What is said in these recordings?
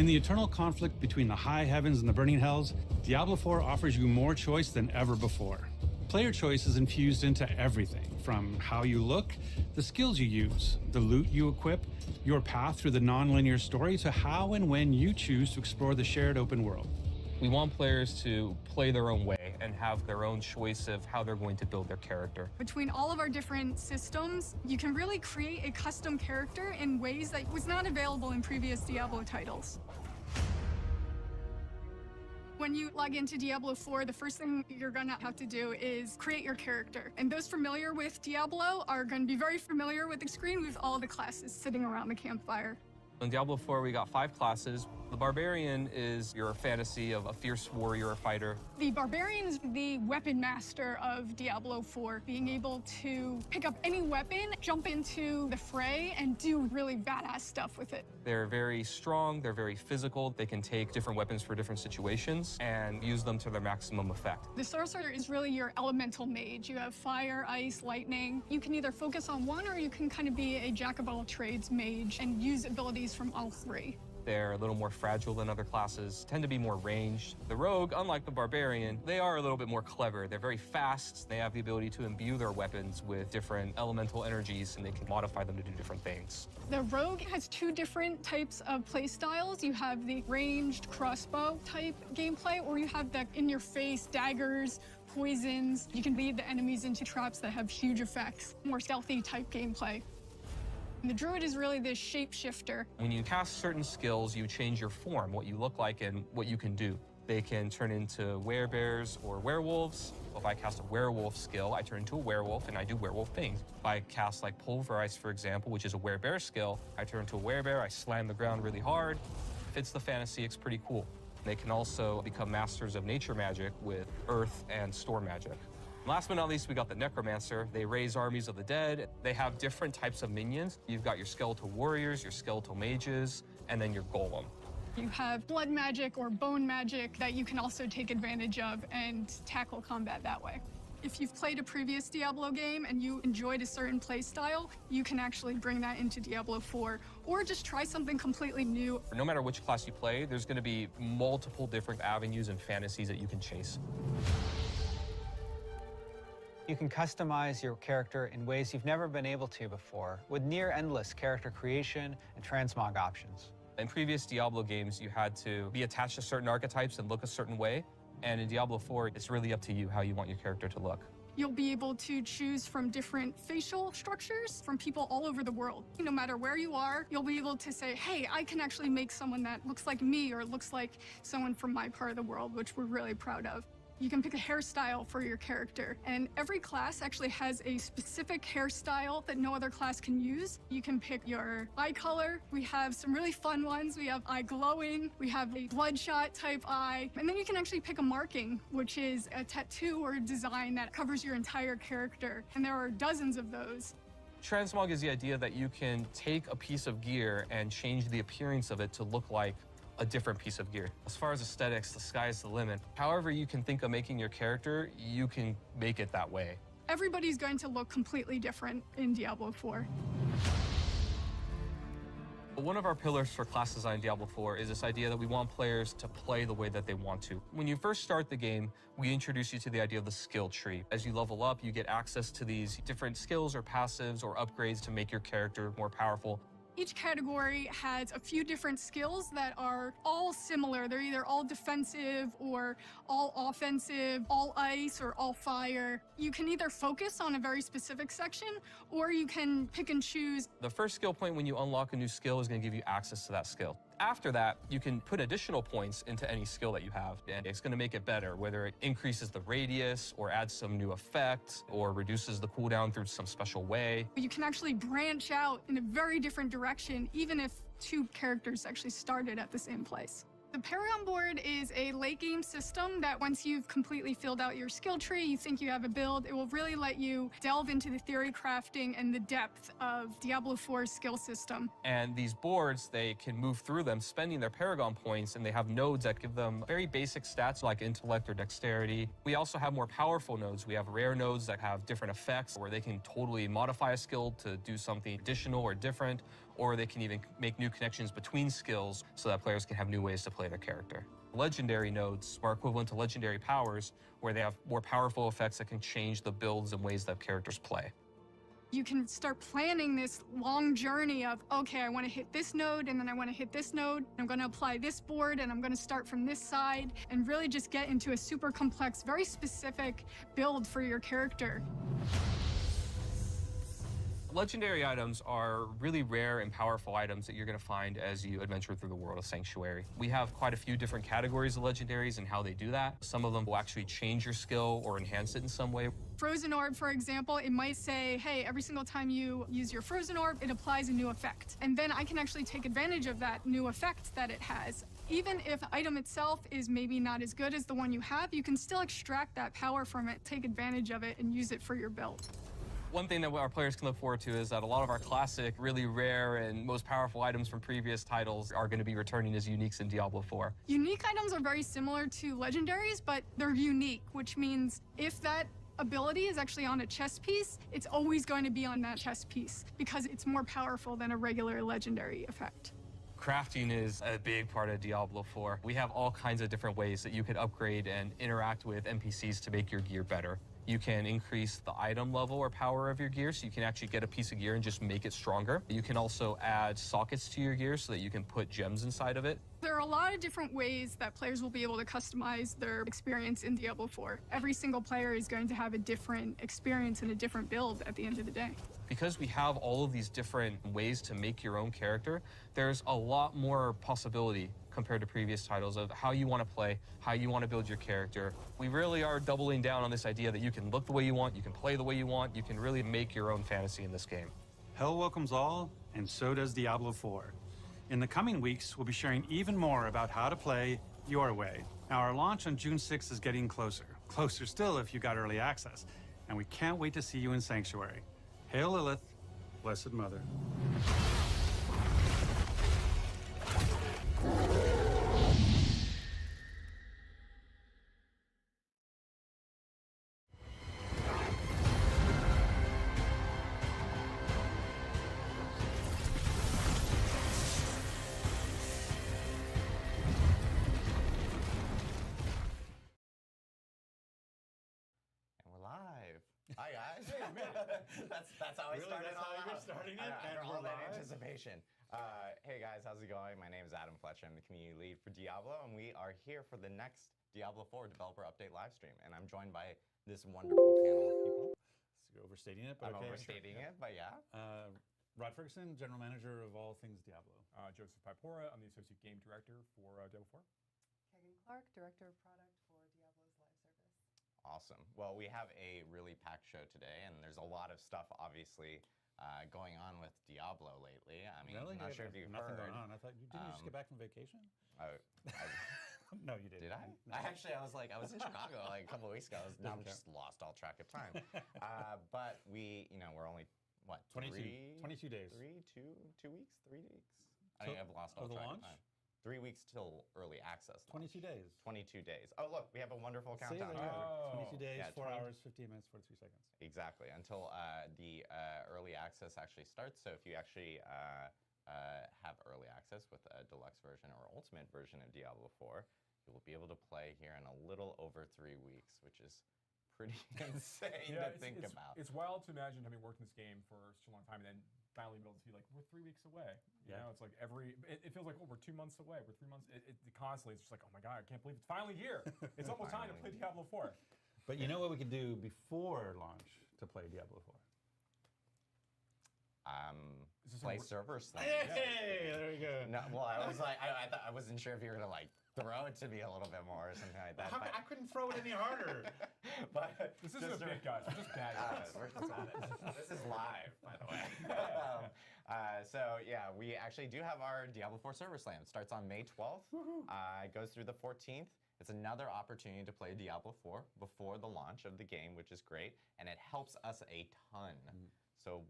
In the eternal conflict between the high heavens and the burning hells, Diablo 4 offers you more choice than ever before. Player choice is infused into everything, from how you look, the skills you use, the loot you equip, your path through the non-linear story, to how and when you choose to explore the shared open world. We want players to play their own way and have their own choice of how they're going to build their character. Between all of our different systems, you can really create a custom character in ways that was not available in previous Diablo titles. When you log into Diablo 4, the first thing you're gonna have to do is create your character. And those familiar with Diablo are gonna be very familiar with the screen with all the classes sitting around the campfire. In Diablo 4, we got 5 classes. The Barbarian is your fantasy of a fierce warrior or fighter. The Barbarian is the weapon master of Diablo 4, being able to pick up any weapon, jump into the fray, and do really badass stuff with it. They're very strong, they're very physical. They can take different weapons for different situations and use them to their maximum effect. The Sorcerer is really your elemental mage. You have fire, ice, lightning. You can either focus on one, or you can kind of be a jack-of-all-trades mage and use abilities from all 3. They're a little more fragile than other classes, tend to be more ranged. The Rogue, unlike the Barbarian, they are a little bit more clever. They're very fast. They have the ability to imbue their weapons with different elemental energies, and they can modify them to do different things. The Rogue has 2 different types of play styles. You have the ranged crossbow type gameplay, or you have the in-your-face daggers, poisons. You can lead the enemies into traps that have huge effects, more stealthy type gameplay. The Druid is really this shapeshifter. When you cast certain skills, you change your form, what you look like and what you can do. They can turn into werebears or werewolves. If I cast a werewolf skill, I turn into a werewolf and I do werewolf things. If I cast like Pulverize, for example, which is a werebear skill, I turn into a werebear, I slam the ground really hard. Fits the fantasy, it's pretty cool. They can also become masters of nature magic with earth and storm magic. Last but not least, we got the Necromancer. They raise armies of the dead. They have different types of minions. You've got your skeletal warriors, your skeletal mages, and then your golem. You have blood magic or bone magic that you can also take advantage of and tackle combat that way. If you've played a previous Diablo game and you enjoyed a certain play style, you can actually bring that into Diablo 4, or just try something completely new. No matter which class you play, there's going to be multiple different avenues and fantasies that you can chase. You can customize your character in ways you've never been able to before, with near-endless character creation and transmog options. In previous Diablo games, you had to be attached to certain archetypes and look a certain way. And in Diablo 4, it's really up to you how you want your character to look. You'll be able to choose from different facial structures from people all over the world. No matter where you are, you'll be able to say, hey, I can actually make someone that looks like me or looks like someone from my part of the world, which we're really proud of. You can pick a hairstyle for your character, and every class actually has a specific hairstyle that no other class can use. You can pick your eye color. We have some really fun ones. We have eye glowing, we have a bloodshot type eye, and then you can actually pick a marking, which is a tattoo or a design that covers your entire character, and there are dozens of those. Transmog is the idea that you can take a piece of gear and change the appearance of it to look like a different piece of gear. As far as aesthetics, the sky's the limit. However you can think of making your character, you can make it that way. Everybody's going to look completely different in Diablo 4. One of our pillars for class design in Diablo 4 is this idea that we want players to play the way that they want to. When you first start the game, we introduce you to the idea of the skill tree. As you level up, you get access to these different skills or passives or upgrades to make your character more powerful. Each category has a few different skills that are all similar. They're either all defensive or all offensive, all ice or all fire. You can either focus on a very specific section, or you can pick and choose. The first skill point when you unlock a new skill is going to give you access to that skill. After that, you can put additional points into any skill that you have, and it's going to make it better, whether it increases the radius or adds some new effect or reduces the cooldown through some special way. You can actually branch out in a very different direction, even if 2 characters actually started at the same place. The Paragon board is a late game system that once you've completely filled out your skill tree, you think you have a build, it will really let you delve into the theory crafting and the depth of Diablo 4's skill system. And these boards, they can move through them spending their Paragon points, and they have nodes that give them very basic stats like intellect or dexterity. We also have more powerful nodes. We have rare nodes that have different effects where they can totally modify a skill to do something additional or different, or they can even make new connections between skills so that players can have new ways to play their character. Legendary nodes are equivalent to legendary powers, where they have more powerful effects that can change the builds and ways that characters play. You can start planning this long journey of, okay, I want to hit this node, and then I want to hit this node. I'm going to apply this board, and I'm going to start from this side, and really just get into a super complex, very specific build for your character. Legendary items are really rare and powerful items that you're going to find as you adventure through the world of Sanctuary. We have quite a few different categories of legendaries and how they do that. Some of them will actually change your skill or enhance it in some way. Frozen Orb, for example, it might say, hey, every single time you use your Frozen Orb, it applies a new effect. And then I can actually take advantage of that new effect that it has. Even if the item itself is maybe not as good as the one you have, you can still extract that power from it, take advantage of it, and use it for your build. One thing that our players can look forward to is that a lot of our classic, really rare, and most powerful items from previous titles are going to be returning as uniques in Diablo 4. Unique items are very similar to legendaries, but they're unique, which means if that ability is actually on a chess piece, it's always going to be on that chess piece because it's more powerful than a regular legendary effect. Crafting is a big part of Diablo 4. We have all kinds of different ways that you could upgrade and interact with NPCs to make your gear better. You can increase the item level or power of your gear, so you can actually get a piece of gear and just make it stronger. You can also add sockets to your gear so that you can put gems inside of it. There are a lot of different ways that players will be able to customize their experience in Diablo 4. Every single player is going to have a different experience and a different build at the end of the day. Because we have all of these different ways to make your own character, there's a lot more possibility compared to previous titles of how you want to play, how you want to build your character. We really are doubling down on this idea that you can look the way you want, you can play the way you want, you can really make your own fantasy in this game. Hell welcomes all, and so does Diablo 4. In the coming weeks, we'll be sharing even more about how to play your way. Now, our launch on June 6th is getting closer. Closer still if you got early access. And we can't wait to see you in Sanctuary. Hail Lilith, Blessed Mother. Hi guys. That's how I started. That's how you're starting it. After all that anticipation. Hey guys, how's it going? My name is Adam Fletcher. I'm the community lead for Diablo, and we are here for the next Diablo 4 developer update live stream. And I'm joined by this wonderful panel of people. So you're overstating it, but I'm okay. overstating it, but yeah. Rod Ferguson, general manager of all things Diablo. Joseph Pipora, I'm the associate game director for Diablo 4. Kegan Clark, director of product for Diablo's live service. Awesome. Well, we have a really packed show today, and there's a lot of stuff, obviously, going on with Diablo lately. I mean, really? I'm not sure if you've Nothing heard. going on. I thought, didn't you just get back from vacation? No, you didn't. Did I? No. I was in Chicago like a couple of weeks ago. Now I'm just lost all track of time. But we're only, what, 22 days. 2 weeks? 3 weeks? I So, think I've lost all of the track launch? of time. 3 weeks till early access launch. 22 days. 22 days. Oh, look, we have a wonderful See, there countdown. you go. Oh. 22 days, Yeah, 4 20 hours, 15 minutes, 43 seconds. Exactly, until the early access actually starts. So if you actually have early access with a deluxe version or ultimate version of Diablo 4, you will be able to play here in a little over 3 weeks, which is pretty insane to think about. It's wild to imagine having worked in this game for such a long time and then finally be able to be like, we're 3 weeks away. You know, it's like it feels like, oh, we're 2 months away. We're 3 months. Constantly, it's just like, oh my God, I can't believe it's finally here. It's almost time to play Diablo 4. But you know what we could do before launch to play Diablo 4? Play server slams. Hey, there you go. No, well, I was like, I wasn't sure if you were gonna like throw it to me a little bit more or something like that. I couldn't throw it any harder. But This isn't a bit, guys. We're just bad guys. this is live, by the way. So yeah, we actually do have our Diablo 4 Server Slam. It starts on May 12th. It goes through the 14th. It's another opportunity to play Diablo 4 before the launch of the game, which is great, and it helps us a ton. So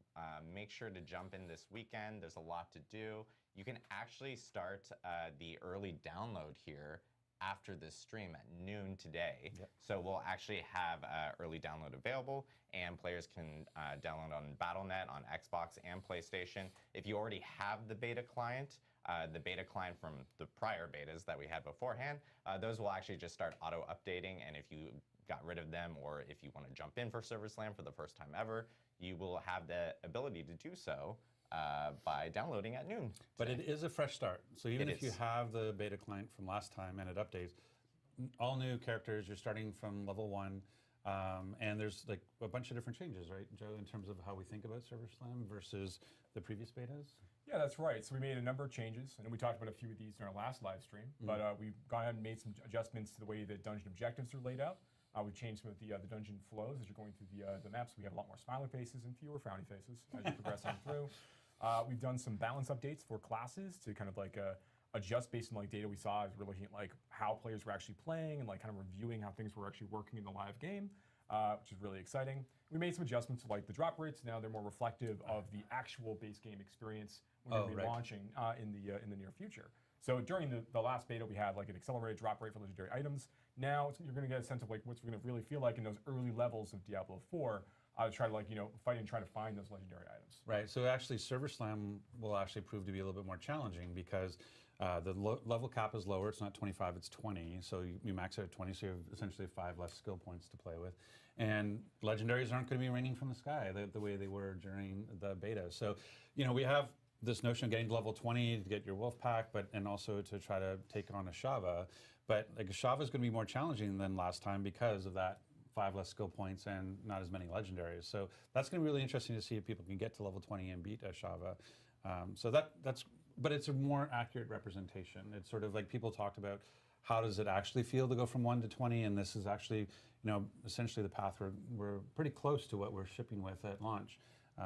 make sure to jump in this weekend. There's a lot to do. You can actually start the early download here after this stream at noon today. So we'll actually have early download available, and players can download on Battle.net, on Xbox and PlayStation. If you already have the beta client from the prior betas that we had beforehand, those will actually just start auto-updating, and if you got rid of them, or if you want to jump in for Server Slam for the first time ever, you will have the ability to do so by downloading at noon. But it is a fresh start. So even if you have the beta client from last time and it updates, all new characters, you're starting from level 1, and there's like a bunch of different changes, right, Joe, in terms of how we think about Server Slam versus the previous betas? Yeah, that's right. So we made a number of changes, and we talked about a few of these in our last live stream, but we've gone ahead and made some adjustments to the way the dungeon objectives are laid out. We've changed some of the dungeon flows as you're going through the maps. We have a lot more smiling faces and fewer frowny faces as you progress on through. We've done some balance updates for classes to kind of like adjust based on like data we saw as we're looking at like how players were actually playing and like kind of reviewing how things were actually working in the live game, which is really exciting. We made some adjustments to like the drop rates. Now they're more reflective of the actual base game experience when we're relaunching in the near future. So during the last beta, we had like an accelerated drop rate for legendary items. Now you're going to get a sense of like what's going to really feel like in those early levels of Diablo 4. To try to like fight and try to find those legendary items. Right. So actually, Server Slam will actually prove to be a little bit more challenging because the level cap is lower. It's not 25, it's 20. So you max it at 20, so you have essentially 5 less skill points to play with. And legendaries aren't going to be raining from the sky the way they were during the beta. So we have this notion of getting to level 20 to get your wolf pack, and also to try to take on a Shava. But like a Shava is going to be more challenging than last time because of that 5 less skill points and not as many legendaries. So that's going to be really interesting to see if people can get to level 20 and beat a Shava. But it's a more accurate representation. It's sort of like people talked about how does it actually feel to go from 1 to 20, and this is actually, essentially the path we're pretty close to what we're shipping with at launch.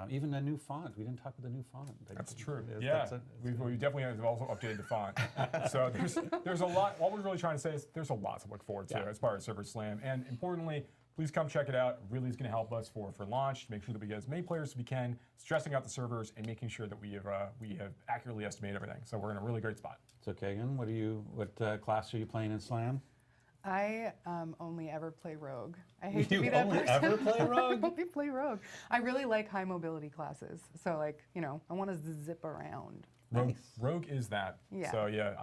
Even a new font. We didn't talk about the new font. That's true. Yeah, we definitely have also updated the font. So there's a lot. What we're really trying to say is there's a lot to look forward to as far as Server Slam. And importantly, please come check it out. It really is going to help us for launch to make sure that we get as many players as we can, stressing out the servers and making sure that we have accurately estimated everything. So we're in a really great spot. So Kagan, what class are you playing in Slam? I only ever play Rogue. I hate to be You that only person. ever play Rogue? I only play Rogue. I really like high mobility classes. So like, I want to zip around. Rogue is that. Yeah. So yeah,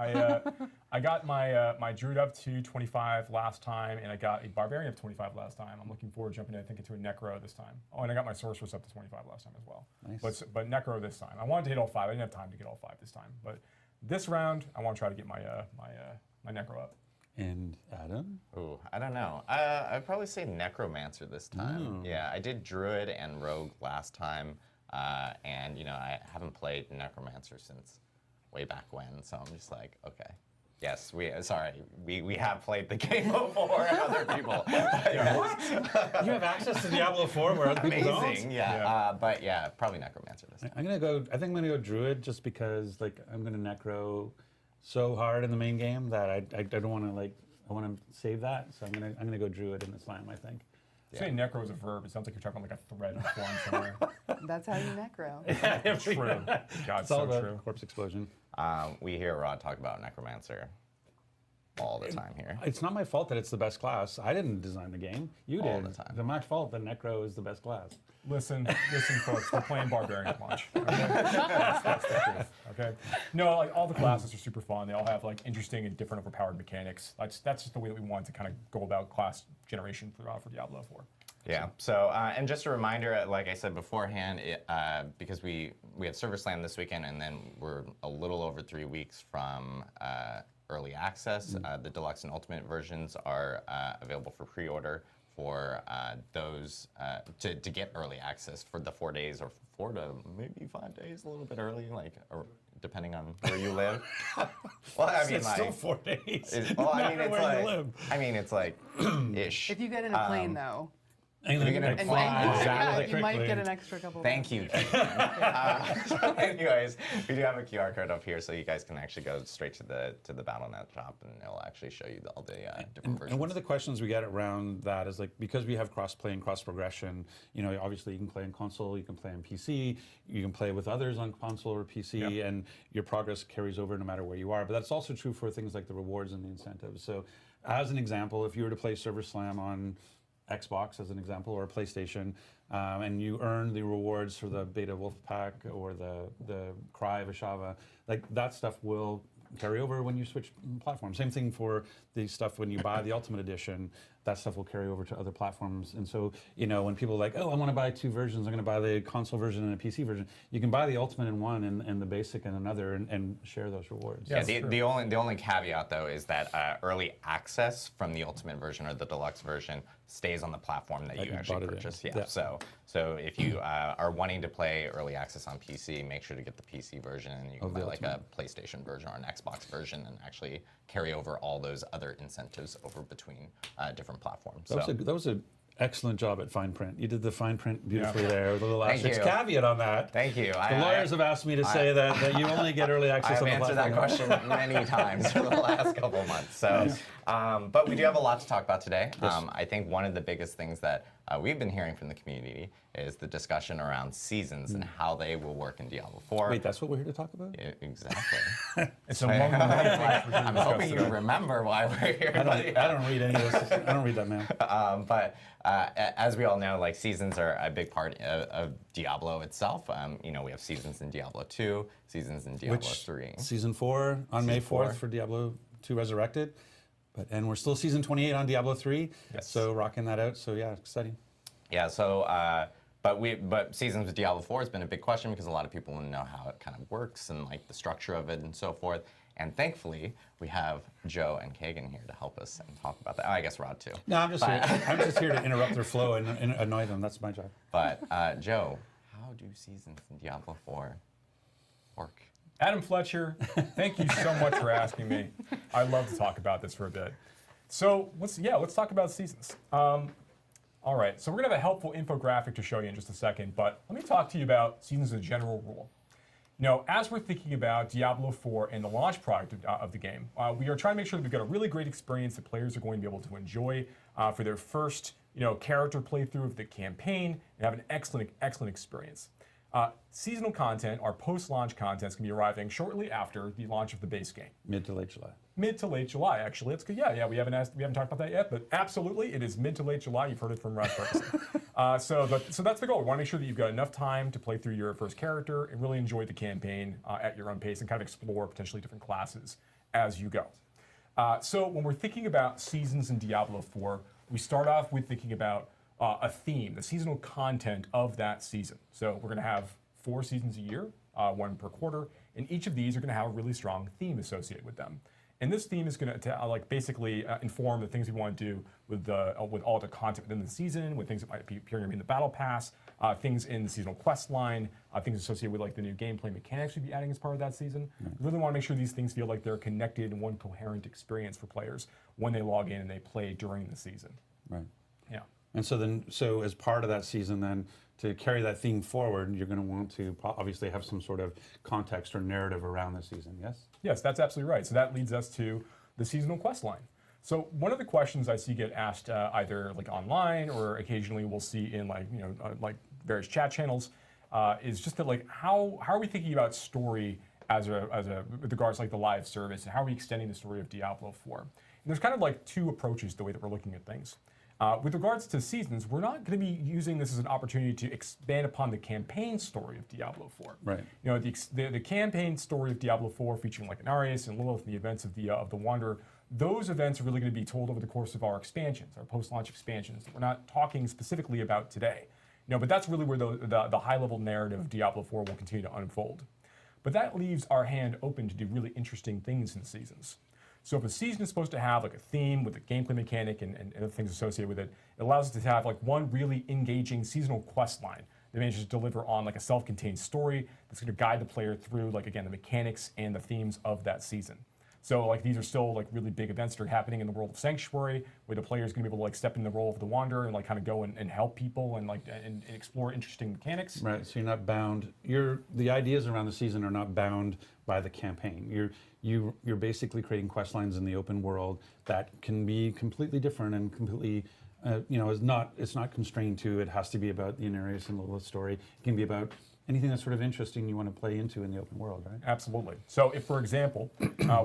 I got my Druid up to 25 last time, and I got a Barbarian up to 25 last time. I'm looking forward to jumping, I think, into a Necro this time. Oh, and I got my Sorceress up to 25 last time as well. Nice. But Necro this time. I wanted to hit all 5. I didn't have time to get all 5 this time. But this round, I want to try to get my my Necro up. And Adam? Ooh, I don't know. I'd probably say Necromancer this time. Yeah, I did Druid and Rogue last time, and I haven't played Necromancer since way back when, so I'm just like, okay. Yes, we have played the game before, other people. You have access to Diablo 4 where other people don't? Amazing, yeah. But yeah, probably Necromancer this time. I think I'm gonna go Druid just because I'm gonna Necro so hard in the main game that I don't want to I want to save that, so I'm gonna go Druid in the Slam, I think. Saying Necro is a verb, it sounds like you're talking about like a thread form somewhere. That's how you necro. Yeah, true. God, It's all so about true. corpse explosion. We hear Rod talk about Necromancer all the time here. It's not my fault that it's the best class. I didn't design the game. You did. All the time. It's my fault that Necro is the best class. Listen, folks, we're playing Barbarian at launch. Okay? That's the truth. Okay. No, like all the classes are super fun. They all have like interesting and different overpowered mechanics. That's just the way that we want to kind of go about class generation for Diablo 4. Yeah. So, and just a reminder, like I said beforehand, because we have Server Slam this weekend, and then we're a little over 3 weeks from early access. The deluxe and ultimate versions are available for pre-order for those to get early access for the 4 days or 4 to maybe 5 days, a little bit early, or depending on where you live. Well, I mean, it's like, still 4 days. Well, I No matter where you live. mean, it's like ish. If you get in a plane, though, And then gonna And, fly you might get an extra couple. Thank you. So anyways, we do have a QR code up here, so you guys can actually go straight to the BattleNet shop, and it'll actually show you all the different versions. And one of the questions we get around that is like, because we have cross-play and cross-progression, you know, obviously you can play on console, you can play on PC, you can play with others on console or PC, and your progress carries over no matter where you are. But that's also true for things like the rewards and the incentives. So as an example, if you were to play Server Slam on Xbox as an example, or PlayStation, and you earn the rewards for the Beta Wolf Pack or the Cry of Ashava, like that stuff will carry over when you switch platforms. Same thing for the stuff when you buy the Ultimate Edition, that stuff will carry over to other platforms. And so, you know, when people are like, oh, I want to buy two versions, I'm going to buy the console version and a PC version, you can buy the Ultimate in one and the Basic in another, and share those rewards. Yeah, the only caveat though is that early access from the Ultimate version or the Deluxe version stays on the platform that you actually purchase. Yeah. So if you are wanting to play early access on PC, make sure to get the PC version, and you can buy like a PlayStation version or an Xbox version, and actually carry over all those other incentives over between different platforms. That was an excellent job at fine print. You did the fine print beautifully there with a little Thank asterisk you. caveat on that. Thank you. The lawyers have asked me to say that you only get early access on the I've answered that question many times for the last couple of months. So, but we do have a lot to talk about today. I think one of the biggest things that we've been hearing from the community is the discussion around seasons and how they will work in Diablo 4. Wait, that's what we're here to talk about? Yeah, exactly. It's among the many things we can I'm discuss hoping you today. remember why we're here. I don't read any of this. I don't read that, man. But as we all know, like seasons are a big part of Diablo itself. You know, we have seasons in Diablo 2, seasons in Diablo 3. Season 4 on May 4th 4. for Diablo 2 Resurrected. And we're still season 28 on Diablo 3. Yes. So rocking that out. So yeah, exciting. Yeah, so but seasons with Diablo 4 has been a big question because a lot of people want to know how it kind of works and like the structure of it and so forth. And thankfully, we have Joe and Kagan here to help us and talk about that. Oh, I guess Rod too. No, I'm just here to interrupt their flow and annoy them. That's my job. But Joe, how do seasons in Diablo 4 work? Adam Fletcher, thank you so much for asking me. I'd love to talk about this for a bit. So let's talk about seasons. All right, so we're gonna have a helpful infographic to show you in just a second, but let me talk to you about seasons as a general rule. You know, as we're thinking about Diablo 4 and the launch product of the game, we are trying to make sure that we've got a really great experience that players are going to be able to enjoy for their first, character playthrough of the campaign and have an excellent experience. Seasonal content, our post-launch content, is going to be arriving shortly after the launch of the base game. Mid to late July. Mid to late July, actually. It's good. Yeah. We haven't talked about that yet, but absolutely, it is mid to late July. You've heard it from Rod Ferguson. So that's the goal. We want to make sure that you've got enough time to play through your first character and really enjoy the campaign at your own pace and kind of explore potentially different classes as you go. So when we're thinking about seasons in Diablo 4, we start off with thinking about a theme, the seasonal content of that season. So we're going to have 4 seasons a year, 1 per quarter, and each of these are going to have a really strong theme associated with them. And this theme is going to basically inform the things we want to do with all the content within the season, with things that might be appearing in the battle pass, things in the seasonal quest line, things associated with like the new gameplay mechanics we'd be adding as part of that season. We really want to make sure these things feel like they're connected in one coherent experience for players when they log in and they play during the season. Right. Yeah. And so as part of that season, then to carry that theme forward, you're going to want to obviously have some sort of context or narrative around the season. Yes. Yes, that's absolutely right. So that leads us to the seasonal quest line. So one of the questions I see get asked either like online or occasionally we'll see in like various chat channels is just that like how are we thinking about story as a with regards to like the live service, and how are we extending the story of Diablo 4? And there's kind of like 2 approaches to the way that we're looking at things. With regards to seasons, we're not going to be using this as an opportunity to expand upon the campaign story of Diablo 4. Right. The campaign story of Diablo 4, featuring like Inarius and Lilith and the events of the Wanderer, those events are really going to be told over the course of our expansions, our post-launch expansions that we're not talking specifically about today. But that's really where the high-level narrative of Diablo 4 will continue to unfold. But that leaves our hand open to do really interesting things in seasons. So if a season is supposed to have like a theme with a gameplay mechanic and other things associated with it, it allows us to have like one really engaging seasonal quest line that manages to deliver on like a self-contained story that's going to guide the player through like, again, the mechanics and the themes of that season. So like these are still like really big events that are happening in the world of Sanctuary, where the player is going to be able to like step in the role of the Wanderer and like kind of go and help people and like and explore interesting mechanics. Right. So you're not bound. The ideas around the season are not bound by the campaign. You're basically creating quest lines in the open world that can be completely different and completely. It's not constrained to. It has to be about the narration of the story. It can be about anything that's sort of interesting you want to play into in the open world, right? Absolutely. So if, for example,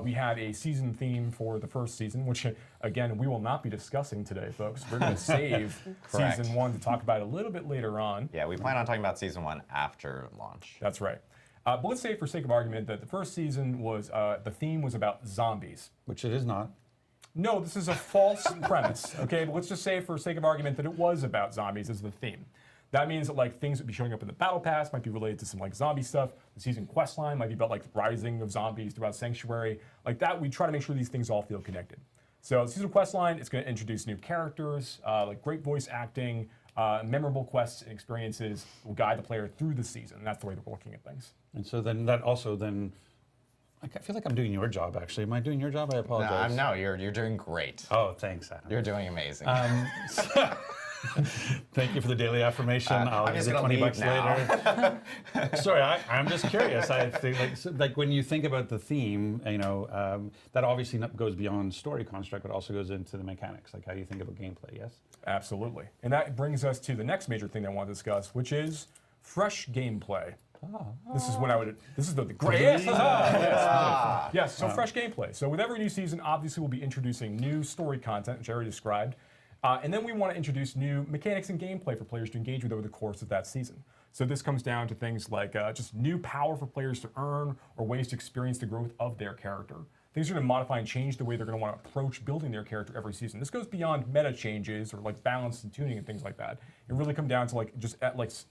we had a season theme for the first season, which, again, we will not be discussing today, folks. We're going to save season 1 to talk about it a little bit later on. Yeah, we plan on talking about season 1 after launch. That's right. But let's say, for sake of argument, that the first season was, the theme was about zombies. Which it is not. No, this is a false premise, okay? But let's just say, for sake of argument, that it was about zombies as the theme. That means that like things that would be showing up in the battle pass might be related to some like zombie stuff. The season quest line might be about like the rising of zombies throughout Sanctuary. Like that, we try to make sure these things all feel connected. So the season quest line is going to introduce new characters, like great voice acting, memorable quests and experiences will guide the player through the season. And that's the way that we're looking at things. And so then that also then, I feel like I'm doing your job actually. Am I doing your job? I apologize. No, you're doing great. Oh, thanks, Adam. You're doing amazing. Thank you for the daily affirmation. I'll I'm give just you gonna 20 leave bucks now. later. Sorry, I'm just curious. I think like when you think about the theme, that obviously goes beyond story construct, but also goes into the mechanics, like how you think about gameplay. Yes. Absolutely. And that brings us to the next major thing that I want to discuss, which is fresh gameplay. This is when this is the great. Yes, so fresh gameplay. So with every new season, obviously we'll be introducing new story content, which I already described. And then we want to introduce new mechanics and gameplay for players to engage with over the course of that season. So this comes down to things like just new power for players to earn or ways to experience the growth of their character. Things are going to modify and change the way they're going to want to approach building their character every season. This goes beyond meta changes or like balance and tuning and things like that. It really comes down to like just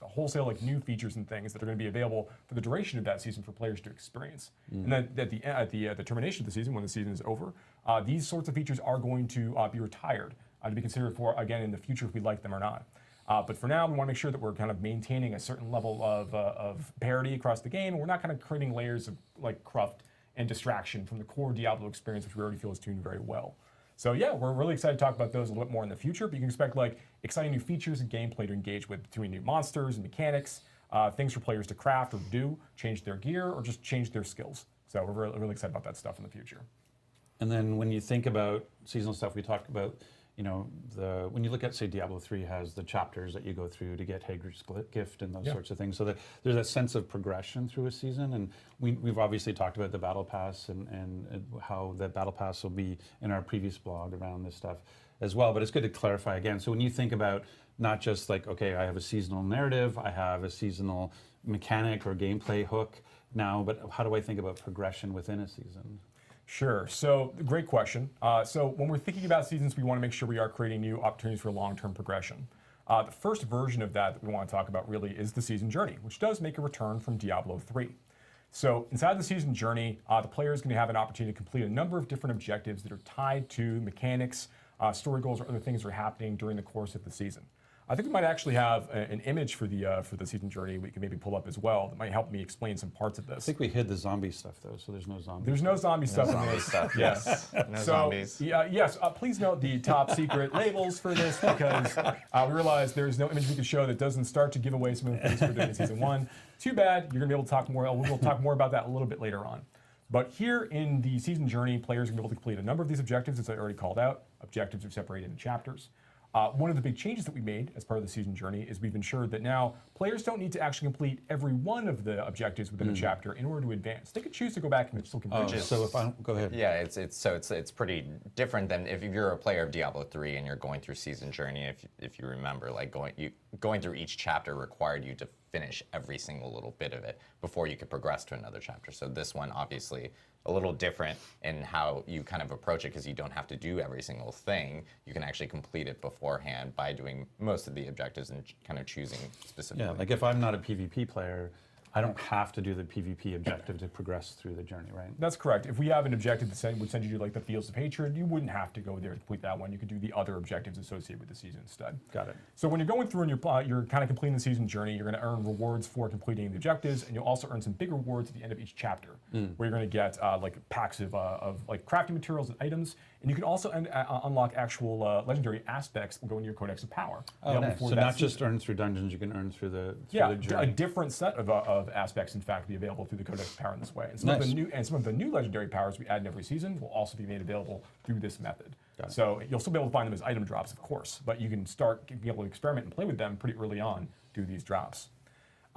wholesale like new features and things that are going to be available for the duration of that season for players to experience. And then at the termination of the season, when the season is over, these sorts of features are going to be retired to be considered for again in the future if we like them or not. But for now, we want to make sure that we're kind of maintaining a certain level of parity across the game, and we're not kind of creating layers of like cruft and distraction from the core Diablo experience, which we already feel is tuned very well. So yeah, we're really excited to talk about those a little bit more in the future, but you can expect like exciting new features and gameplay to engage with between new monsters and mechanics, things for players to craft or do, change their gear, or just change their skills. So we're really excited about that stuff in the future. And then when you think about seasonal stuff, we talked about, when you look at, say, Diablo 3 has the chapters that you go through to get Hager's gift and those sorts of things. So that there's that sense of progression through a season. And we've obviously talked about the Battle Pass and how the Battle Pass will be in our previous blog around this stuff as well. But it's good to clarify again. So when you think about not just like, okay, I have a seasonal narrative, I have a seasonal mechanic or gameplay hook now, but how do I think about progression within a season? Sure. So, great question. So, when we're thinking about seasons, we want to make sure we are creating new opportunities for long-term progression. The first version of that we want to talk about really is the season journey, which does make a return from Diablo 3. So, inside the season journey, the player is going to have an opportunity to complete a number of different objectives that are tied to mechanics, story goals, or other things that are happening during the course of the season. I think we might actually have an image for the season journey we can maybe pull up as well that might help me explain some parts of this. I think we hid the zombie stuff though, so there's no zombie. There's no zombie stuff in this. Yes. No zombies. Yes. Please note the top secret labels for this because we realize there's no image we can show that doesn't start to give away some of the things we're doing in season 1. Too bad. You're gonna be able to talk more. We'll talk more about that a little bit later on. But here in the season journey, players are gonna be able to complete a number of these objectives, as I already called out. Objectives are separated into chapters. One of the big changes that we made as part of the season journey is we've ensured that now players don't need to actually complete every one of the objectives within a chapter in order to advance. They could choose to go back and still complete. So if I go ahead. Yeah, it's pretty different than if you're a player of Diablo 3 and you're going through season journey. If you remember, like going through each chapter required you to finish every single little bit of it before you could progress to another chapter. So this one obviously a little different in how you kind of approach it because you don't have to do every single thing. You can actually complete it beforehand by doing most of the objectives and kind of choosing specifically. Yeah, like if I'm not a PvP player, I don't have to do the PvP objective to progress through the journey, right? That's correct. If we have an objective that would send you to like the Fields of Hatred, you wouldn't have to go there to complete that one. You could do the other objectives associated with the season instead. Got it. So when you're going through and you're kind of completing the season journey, you're going to earn rewards for completing the objectives, and you'll also earn some big rewards at the end of each chapter, where you're going to get like packs of like crafting materials and items, and you can also unlock actual legendary aspects that go into your Codex of Power. Oh, nice. So not just earn through dungeons, you can earn through the journey. A different set of aspects, in fact, will be available through the Codex of Power in this way. And some of the new legendary powers we add in every season will also be made available through this method. So you'll still be able to find them as item drops, of course, but you can start being able to experiment and play with them pretty early on through these drops.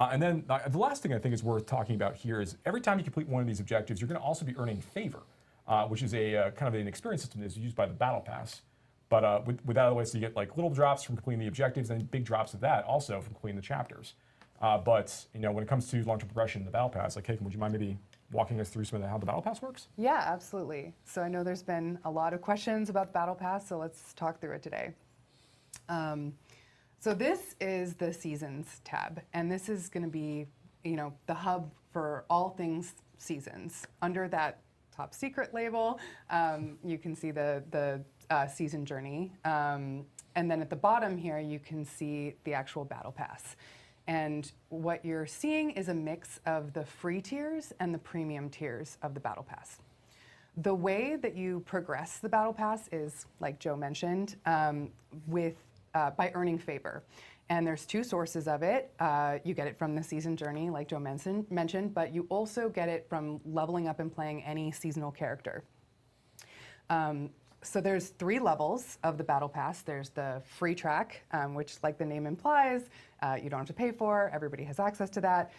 And then the last thing I think is worth talking about here is every time you complete one of these objectives, you're going to also be earning favor, which is a kind of an experience system that's used by the Battle Pass. But with that other way, so you get like little drops from completing the objectives and big drops of that also from completing the chapters. But when it comes to long-term progression in the Battle Pass, like, Kaken, would you mind maybe walking us through some of how the Battle Pass works? Yeah, absolutely. So I know there's been a lot of questions about the Battle Pass, so let's talk through it today. So this is the Seasons tab, and this is going to be, the hub for all things seasons. Under that top secret label, you can see the season journey, and then at the bottom here, you can see the actual Battle Pass. And what you're seeing is a mix of the free tiers and the premium tiers of the Battle Pass. The way that you progress the Battle Pass is, like Joe mentioned, by earning favor. And there's two sources of it. You get it from the season journey, like Joe mentioned, but you also get it from leveling up and playing any seasonal character. So there's 3 levels of the Battle Pass. There's the free track, which, like the name implies, you don't have to pay for. Everybody has access to that.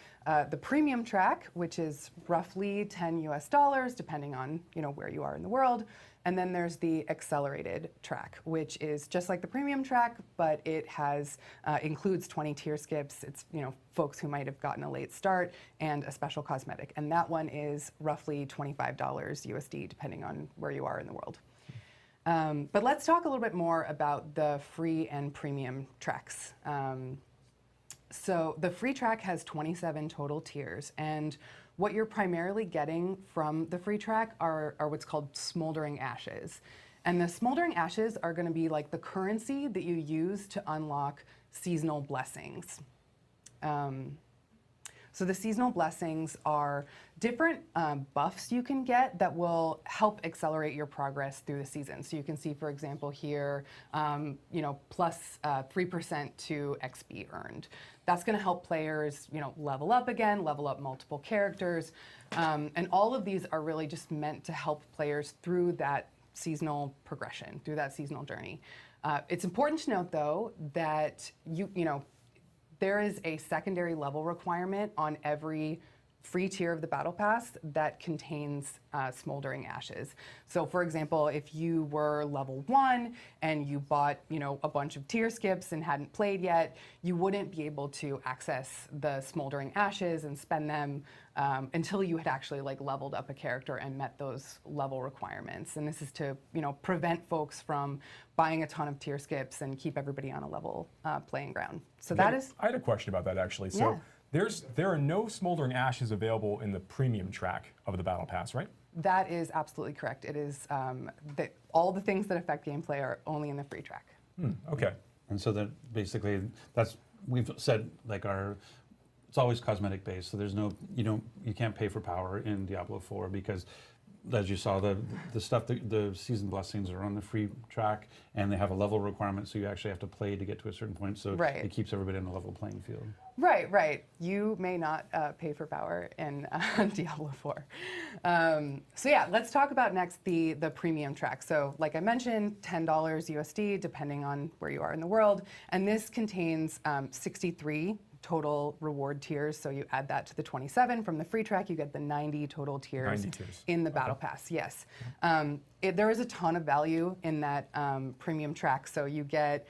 The premium track, which is roughly $10 US, depending on where you are in the world. And then there's the accelerated track, which is just like the premium track, but it has includes 20 tier skips. It's folks who might have gotten a late start and a special cosmetic, and that one is roughly $25 USD, depending on where you are in the world. But let's talk a little bit more about the free and premium tracks. So the free track has 27 total tiers, and what you're primarily getting from the free track are what's called smoldering ashes. And the smoldering ashes are going to be like the currency that you use to unlock seasonal blessings. So the seasonal blessings are different buffs you can get that will help accelerate your progress through the season. So you can see, for example, here, plus 3% to XP earned. That's going to help players, level up again, level up multiple characters, and all of these are really just meant to help players through that seasonal progression, through that seasonal journey. It's important to note, though, that there is a secondary level requirement on every free tier of the Battle Pass that contains smoldering ashes. So for example, if you were level 1 and you bought a bunch of tier skips and hadn't played yet, you wouldn't be able to access the smoldering ashes and spend them until you had actually leveled up a character and met those level requirements. And this is to prevent folks from buying a ton of tier skips and keep everybody on a level playing ground. So I had a question about that, actually. So. Yeah. There are no smoldering ashes available in the premium track of the Battle Pass, right? That is absolutely correct. It is all the things that affect gameplay are only in the free track. Okay. And so that basically, we've said it's always cosmetic based. So there's you can't pay for power in Diablo 4 because, as you saw, the stuff, the season blessings are on the free track, and they have a level requirement, so you actually have to play to get to a certain point. So it keeps everybody in a level playing field. Right. You may not pay for power in Diablo 4. So yeah, let's talk about next the premium track. So like I mentioned, $10 USD, depending on where you are in the world, and this contains 63 total reward tiers. So you add that to the 27 from the free track, you get the 90 total tiers, in the Battle Pass. Yes. There is a ton of value in that premium track. So you get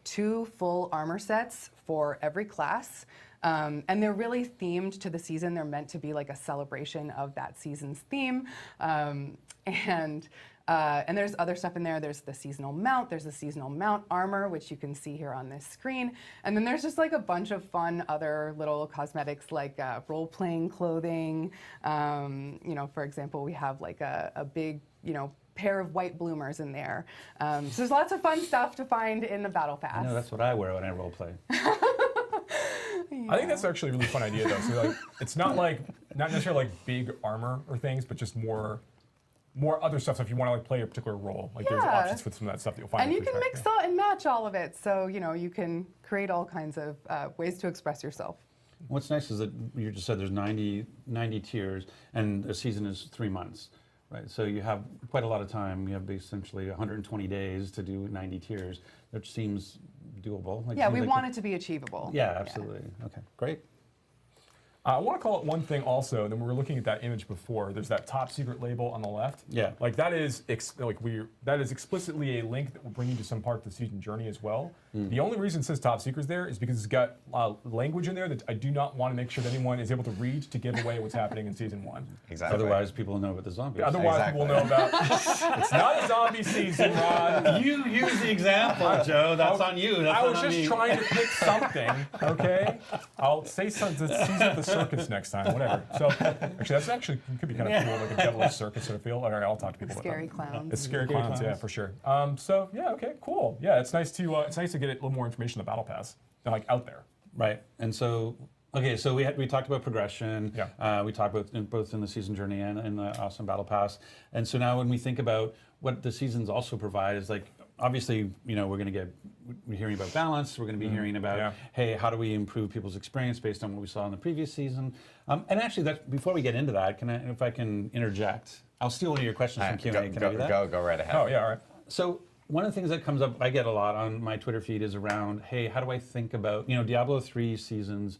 2 full armor sets for every class. And they're really themed to the season. They're meant to be like a celebration of that season's theme. And there's other stuff in there. There's the seasonal mount. There's the seasonal mount armor, which you can see here on this screen. And then there's just like a bunch of fun other little cosmetics like role-playing clothing. For example, we have like a big, pair of white bloomers in there. So there's lots of fun stuff to find in the Battle Pass. I know, that's what I wear when I role play. I think that's actually a really fun idea, though. So like, it's not necessarily like big armor or things, but just more other stuff. So if you want to like play a particular role, like there's options for some of that stuff that you'll find. And you can mix and match all of it. So you can create all kinds of ways to express yourself. What's nice is that you just said there's 90 tiers, and a season is 3 months. Right, so you have quite a lot of time. You have essentially 120 days to do 90 tiers, which seems doable. Yeah, we want it to be achievable. Yeah, absolutely. Yeah. Okay, great. I want to call it one thing also. Then we were looking at that image before. There's that top secret label on the left. Yeah. Like that is explicitly a link that will bring you to some part of the season journey as well. The only reason it says top secret there is because it's got language in there that I do not want to make sure that anyone is able to read to give away what's happening in season 1. Exactly. Otherwise, people know about the zombies. Otherwise, people know about. It's not a zombie season, Ron. You use the example, Joe. That's on you. That's I was not on just me. trying to pick something. Okay. I'll say something. Season of the circus next time. Whatever. So actually could be kind of cool, like a devilish circus sort of feel. All right, I'll talk to people Scary about that. clowns. It's scary clowns, yeah, for sure. So yeah, okay, cool. Yeah, it's nice to get a little more information on the Battle Pass, and like out there. Right, and so okay, so we talked about progression. Yeah. We talked about both in the season journey and in the awesome Battle Pass. And so now when we think about what the seasons also provide is like, obviously, we're hearing about balance. We're going to be hearing about, hey, how do we improve people's experience based on what we saw in the previous season? And actually, before we get into that, if I can interject, I'll steal one of your questions from Q&A. Can I do that? Go right ahead. Oh yeah, all right. So one of the things that comes up, I get a lot on my Twitter feed is around, hey, how do I think about, Diablo 3 seasons,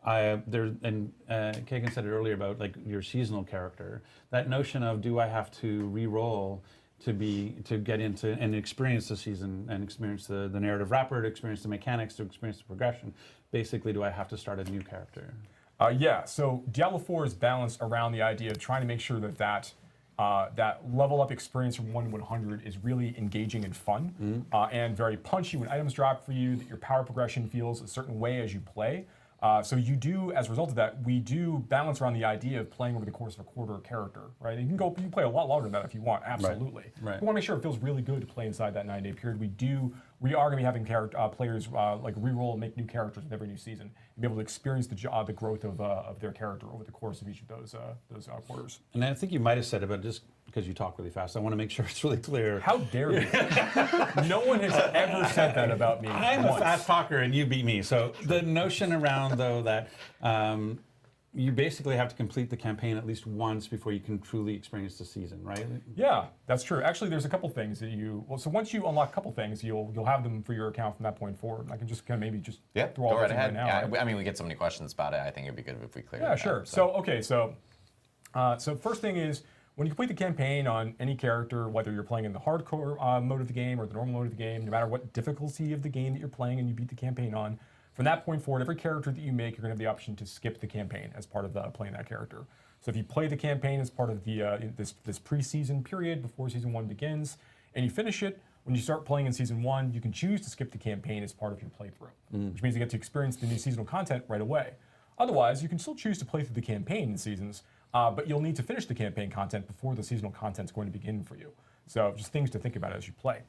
Kagan said it earlier about like your seasonal character, that notion of do I have to re-roll to get into and experience the season and experience the narrative wrapper, to experience the mechanics, to experience the progression. Basically, do I have to start a new character? Yeah, so Diablo 4 is balanced around the idea of trying to make sure that level up experience from 1 to 100 is really engaging and fun, and very punchy when items drop for you, that your power progression feels a certain way as you play. So you do, as a result of that, we do balance around the idea of playing over the course of a quarter character, right? You can play a lot longer than that if you want, absolutely. Right. We want to make sure it feels really good to play inside that 9-day period. We are going to be having players like re-roll and make new characters with every new season, and be able to experience the growth of their character over the course of each of those quarters. And I think you might have said it, but just because you talk really fast, I want to make sure it's really clear. How dare you? No one has ever said that about me. I'm once. a fast talker and you beat me. So the notion around, though, that you basically have to complete the campaign at least once before you can truly experience the season, right? Yeah, that's true. Actually, there's a couple things that so once you unlock a couple things, you'll have them for your account from that point forward. I can just kind of maybe just throw all go right that ahead. in now. Yeah, Right? I mean, we get so many questions about it. I think it'd be good if we clear it Yeah, out. sure. So first thing is, when you complete the campaign on any character, whether you're playing in the hardcore mode of the game or the normal mode of the game, no matter what difficulty of the game that you're playing and you beat the campaign on, from that point forward, every character that you make, you're going to have the option to skip the campaign as part of playing that character. So if you play the campaign as part of this pre-season period before season 1 begins, and you finish it, when you start playing in season 1, you can choose to skip the campaign as part of your playthrough, which means you get to experience the new seasonal content right away. Otherwise, you can still choose to play through the campaign in seasons, but you'll need to finish the campaign content before the seasonal content is going to begin for you. So just things to think about as you play.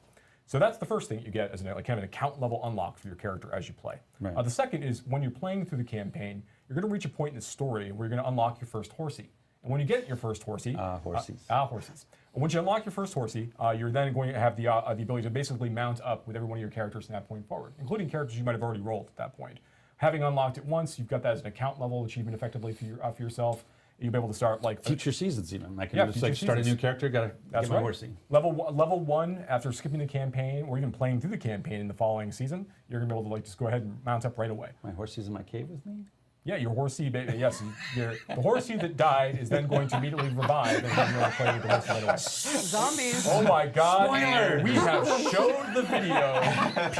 So that's the first thing you get as kind of an account level unlock for your character as you play. Right. The second is when you're playing through the campaign, you're going to reach a point in the story where you're going to unlock your first horsey. And when you get your first horsey, horsies. Horses. And once you unlock your first horsey, you're then going to have the ability to basically mount up with every one of your characters from that point forward, including characters you might have already rolled at that point. Having unlocked it once, you've got that as an account level achievement effectively for yourself. You'll be able to start like future seasons even. I can just like start a new character, gotta get my horsey. Level 1, after skipping the campaign or even playing through the campaign in the following season, you're gonna be able to like just go ahead and mount up right away. My horsey's in my cave with me? Yeah, your horsey, yes, the horsey that died is then going to immediately revive, and then you'll play with the horsey right away. Zombies. Oh my God! Spoiler! We have showed the video.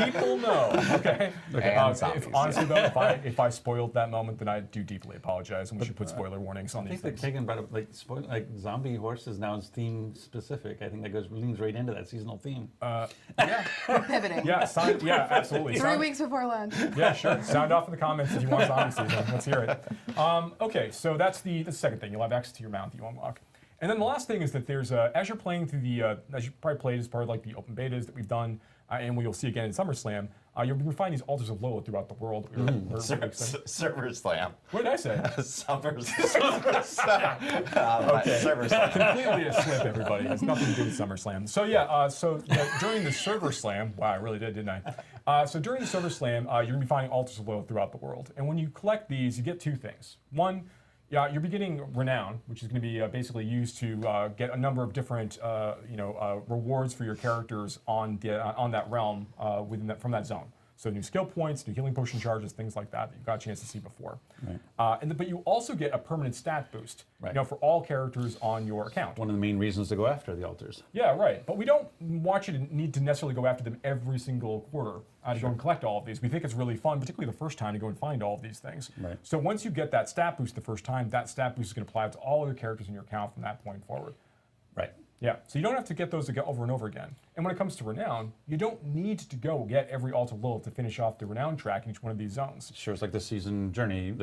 People know. Okay. Honestly though, if I spoiled that moment, then I do deeply apologize, and we should put spoiler warnings on I these think things. they're taking about like zombie horses now is theme specific. I think that leans right into that seasonal theme. Yeah, Pivoting. yeah, absolutely. 3 weeks before lunch. Yeah, sure. Sound off in the comments if you want zombie season. Let's hear it. Okay, so that's the second thing. You'll have access to your mount that you unlock. And then the last thing is that there's, as you're playing through as you probably played as part of like the open betas that we've done, and we'll see again in SummerSlam, you'll find these altars of Lilith throughout the world. Server Slam. What did I say? Server Slam. Okay. Server Slam. Completely a slip, everybody. It has nothing to do with SummerSlam. So yeah, during the Server Slam, wow, I really did, didn't I? So during the Server Slam, you're going to be finding altars of Lilith throughout the world. And when you collect these, you get two things. One, you'll be getting renown, which is going to be basically used to get a number of different, rewards for your characters on that realm from that zone. So new skill points, new healing potion charges, things like that you've got a chance to see before. Right. But you also get a permanent stat boost, for all characters on your account. One of the main reasons to go after the altars. Yeah, right. But we don't want you to need to necessarily go after them every single quarter to go and collect all of these. We think it's really fun, particularly the first time, to go and find all of these things. Right. So once you get that stat boost the first time, that stat boost is going to apply to all other characters in your account from that point forward. Right. Yeah, so you don't have to get those over and over again. And when it comes to Renown, you don't need to go get every Altar of Lilith to finish off the Renown track in each one of these zones. Sure, it's like the season journey.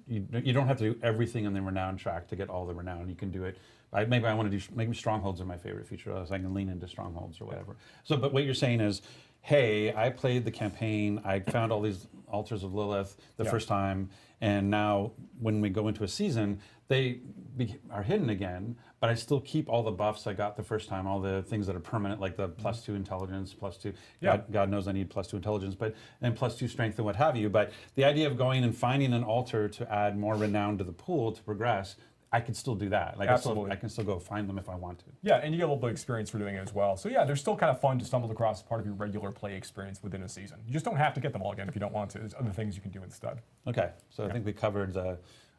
You don't have to do everything on the Renown track to get all the Renown. You can do it. Maybe I want to do, maybe Strongholds are my favorite feature, so I can lean into Strongholds or whatever. So, but what you're saying is, hey, I played the campaign, I found all these Altars of Lilith the first time, and now when we go into a season, they are hidden again, but I still keep all the buffs I got the first time, all the things that are permanent, like the +2 intelligence, +2, God knows I need +2 intelligence, and +2 strength and what have you. But the idea of going and finding an altar to add more renown to the pool to progress, I can still do that. Like Absolutely. I can still go find them if I want to. Yeah, and you get a little bit of experience for doing it as well. So yeah, they're still kind of fun to stumble across as part of your regular play experience within a season. You just don't have to get them all again if you don't want to. There's other things you can do instead. Okay, so I think we covered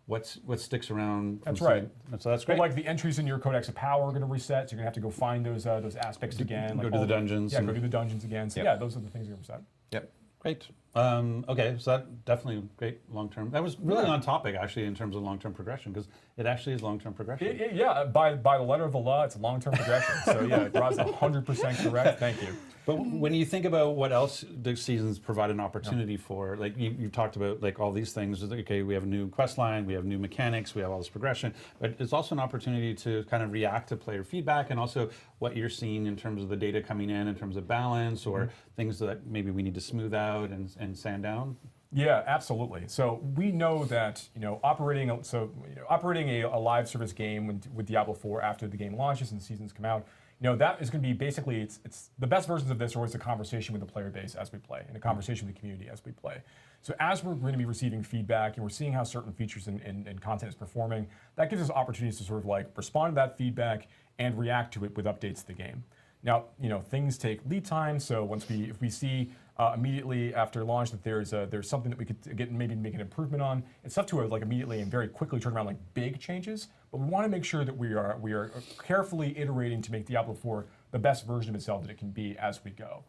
what sticks around. That's right. So that's great. But like the entries in your Codex of Power are going to reset, so you're going to have to go find those aspects again. Go like to the dungeons. Yeah, go to the dungeons again. So yeah, those are the things you're going to reset. Yep. Great. Okay, so that definitely great long-term. That was really on topic, actually, in terms of long-term progression, because it actually is long-term progression. Yeah, by the letter of the law, it's long-term progression. So yeah, Rod's 100% correct. Thank you. But when you think about what else the seasons provide an opportunity for, like you talked about, like all these things. Okay, we have a new quest line, we have new mechanics, we have all this progression, but it's also an opportunity to kind of react to player feedback and also what you're seeing in terms of the data coming in terms of balance or things that maybe we need to smooth out and sand down. Yeah, absolutely. So we know that operating a live service game with Diablo 4 after the game launches and seasons come out, that is going to be basically it's the best versions of this are always a conversation with the player base as we play and a conversation with the community as we play. So as we're going to be receiving feedback and we're seeing how certain features and content is performing, that gives us opportunities to sort of like respond to that feedback and react to it with updates to the game. Now, things take lead time, so if we see immediately after launch that there's something that we could maybe make an improvement on, it's tough to like immediately and very quickly turn around like big changes. But we want to make sure that we are carefully iterating to make Diablo 4 the best version of itself that it can be as we go.